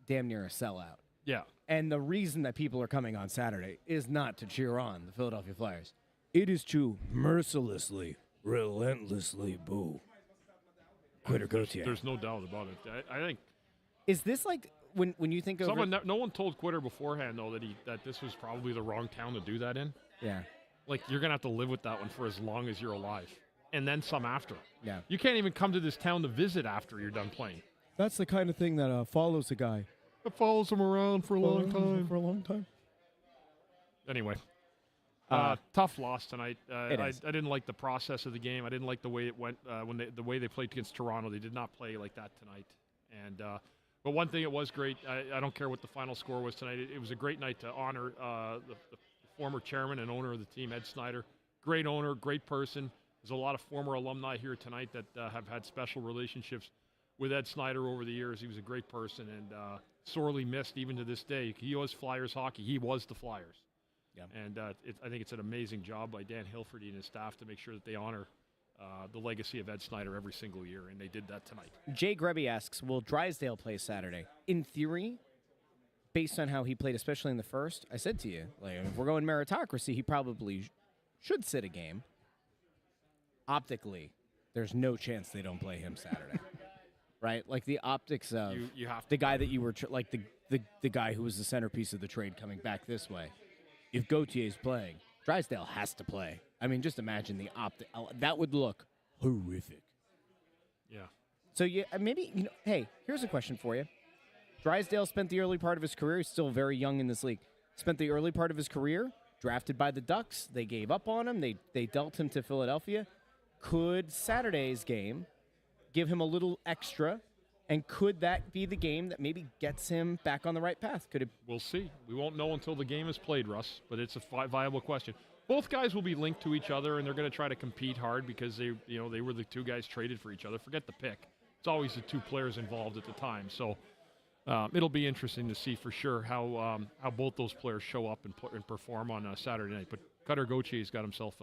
damn near a sellout. Yeah. And the reason that people are coming on Saturday is not to cheer on the Philadelphia Flyers. It is to mercilessly, relentlessly boo Cutter Gauthier. There's no doubt about it. I think. Is this like when you think of no one told Cutter beforehand though that this was probably the wrong town to do that in? Yeah. Like, you're gonna have to live with that one for as long as you're alive, and then some after. Yeah. You can't even come to this town to visit after you're done playing. That's the kind of thing that follows a guy. It follows him around for a long time. Anyway. Tough loss tonight. I didn't like the process of the game. I didn't like the way it went the way they played against Toronto. They did not play like that tonight. And but one thing, it was great. I don't care what the final score was tonight. It was a great night to honor the former chairman and owner of the team, Ed Snyder. Great owner, great person. There's a lot of former alumni here tonight that have had special relationships with Ed Snyder over the years. He was a great person and sorely missed even to this day. He was Flyers hockey. He was the Flyers. Yeah. And I think it's an amazing job by Dan Hilferty and his staff to make sure that they honor the legacy of Ed Snyder every single year, and they did that tonight. Jay Grebby asks, will Drysdale play Saturday? In theory, based on how he played, especially in the first, I said to you, like, if we're going meritocracy, he probably should sit a game. Optically, there's no chance they don't play him Saturday. Right? Like the optics of you have to the guy that you were, the guy who was the centerpiece of the trade coming back this way. If Gauthier's playing, Drysdale has to play. I mean, just imagine the optic. That would look horrific. Yeah. So maybe, hey, here's a question for you. Drysdale spent the early part of his career, he's still very young in this league, spent the early part of his career drafted by the Ducks. They gave up on him. They dealt him to Philadelphia. Could Saturday's game give him a little extra? And could that be the game that maybe gets him back on the right path? Could it? We'll see. We won't know until the game is played, Russ, but it's a viable question. Both guys will be linked to each other, and they're going to try to compete hard because they were the two guys traded for each other. Forget the pick. It's always the two players involved at the time. So it'll be interesting to see for sure how both those players show up and perform on Saturday night. But Cutter Gauthier's got himself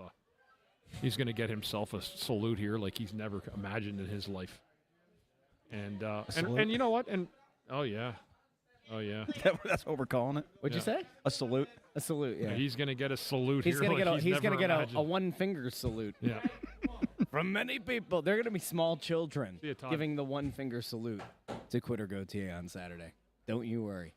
he's going to get himself a salute here like he's never imagined in his life. And you know what? And oh yeah. That's what we're calling it. What'd you say? A salute. A salute. Yeah. He's gonna get a salute. He's here gonna get a a one finger salute. Yeah. From many people, they're gonna be small children giving the one finger salute to Cutter Gauthier on Saturday. Don't you worry.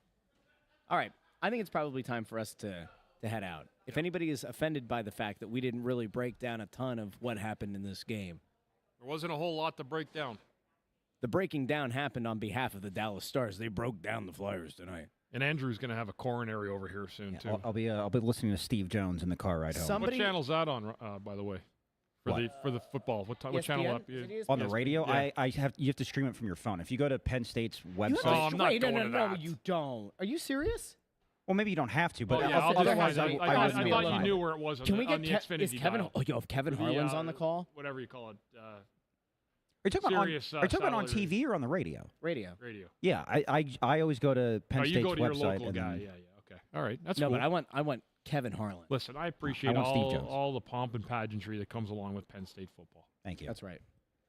All right, I think it's probably time for us to head out. If anybody is offended by the fact that we didn't really break down a ton of what happened in this game, there wasn't a whole lot to break down. The breaking down happened on behalf of the Dallas Stars. They broke down the Flyers tonight. And Andrew's going to have a coronary over here soon too. I'll be listening to Steve Jones in the car ride home. What channel's that on? By the way, for the football. What channel up? On the radio, yeah. You have to stream it from your phone. If you go to Penn State's website, I'm not going to that. No, you don't. Are you serious? Well, maybe you don't have to, but otherwise I thought you knew where it was. Can we get on the Xfinity dial. If Kevin Harlan's on the call, whatever you call it. Are you talking about on TV or on the radio? Radio. Yeah, I always go to Penn State's website. You go to your local guy. Yeah. Okay. All right. That's cool. No, but I want Kevin Harlan. Listen, I appreciate all the pomp and pageantry that comes along with Penn State football. Thank you. That's right.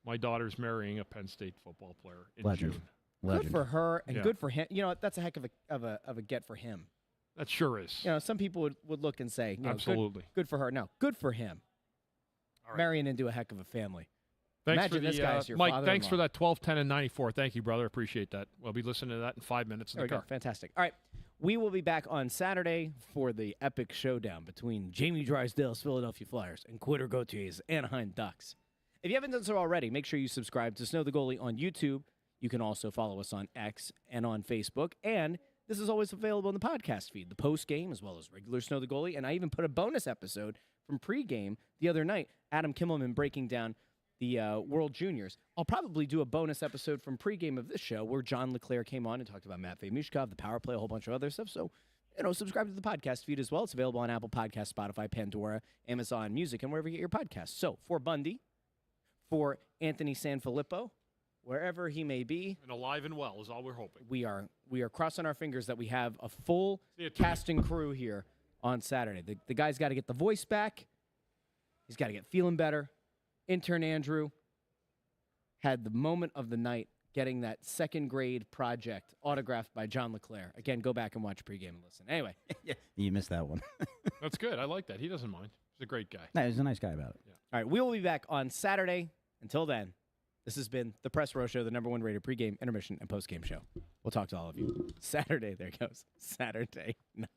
My daughter's marrying a Penn State football player in June. Good for her and good for him. You know, that's a heck of a get for him. That sure is. You know, some people would look and say, absolutely. Good for her. No, good for him. All right. Marrying into a heck of a family. Thanks Imagine for this guy's your Mike, father-in-law. thanks for that 12, 10, and 94. Thank you, brother. Appreciate that. We'll be listening to that in 5 minutes in the car. Fantastic. All right. We will be back on Saturday for the epic showdown between Jamie Drysdale's Philadelphia Flyers and Quitter Gautier's Anaheim Ducks. If you haven't done so already, make sure you subscribe to Snow the Goalie on YouTube. You can also follow us on X and on Facebook. And this is always available in the podcast feed, the Postgame as well as regular Snow the Goalie. And I even put a bonus episode from Pregame the other night, Adam Kimmelman breaking down the World Juniors. I'll probably do a bonus episode from Pregame of this show where John LeClaire came on and talked about Matvei Mishkov, the power play, a whole bunch of other stuff. So, subscribe to the podcast feed as well. It's available on Apple Podcasts, Spotify, Pandora, Amazon Music, and wherever you get your podcasts. So, for Bundy, for Anthony SanFilippo, wherever he may be. And alive and well is all we're hoping. We are crossing our fingers that we have a full cast and crew here on Saturday. The guy's got to get the voice back. He's got to get feeling better. Intern Andrew had the moment of the night getting that second grade project autographed by John LeClaire. Again, go back and watch Pregame and listen. Anyway. You missed that one. That's good. I like that. He doesn't mind. He's a great guy. No, he's a nice guy about it. Yeah. All right, we will be back on Saturday. Until then, this has been the Press Row Show, the #1 rated pregame, intermission, and postgame show. We'll talk to all of you Saturday. There it goes. Saturday night.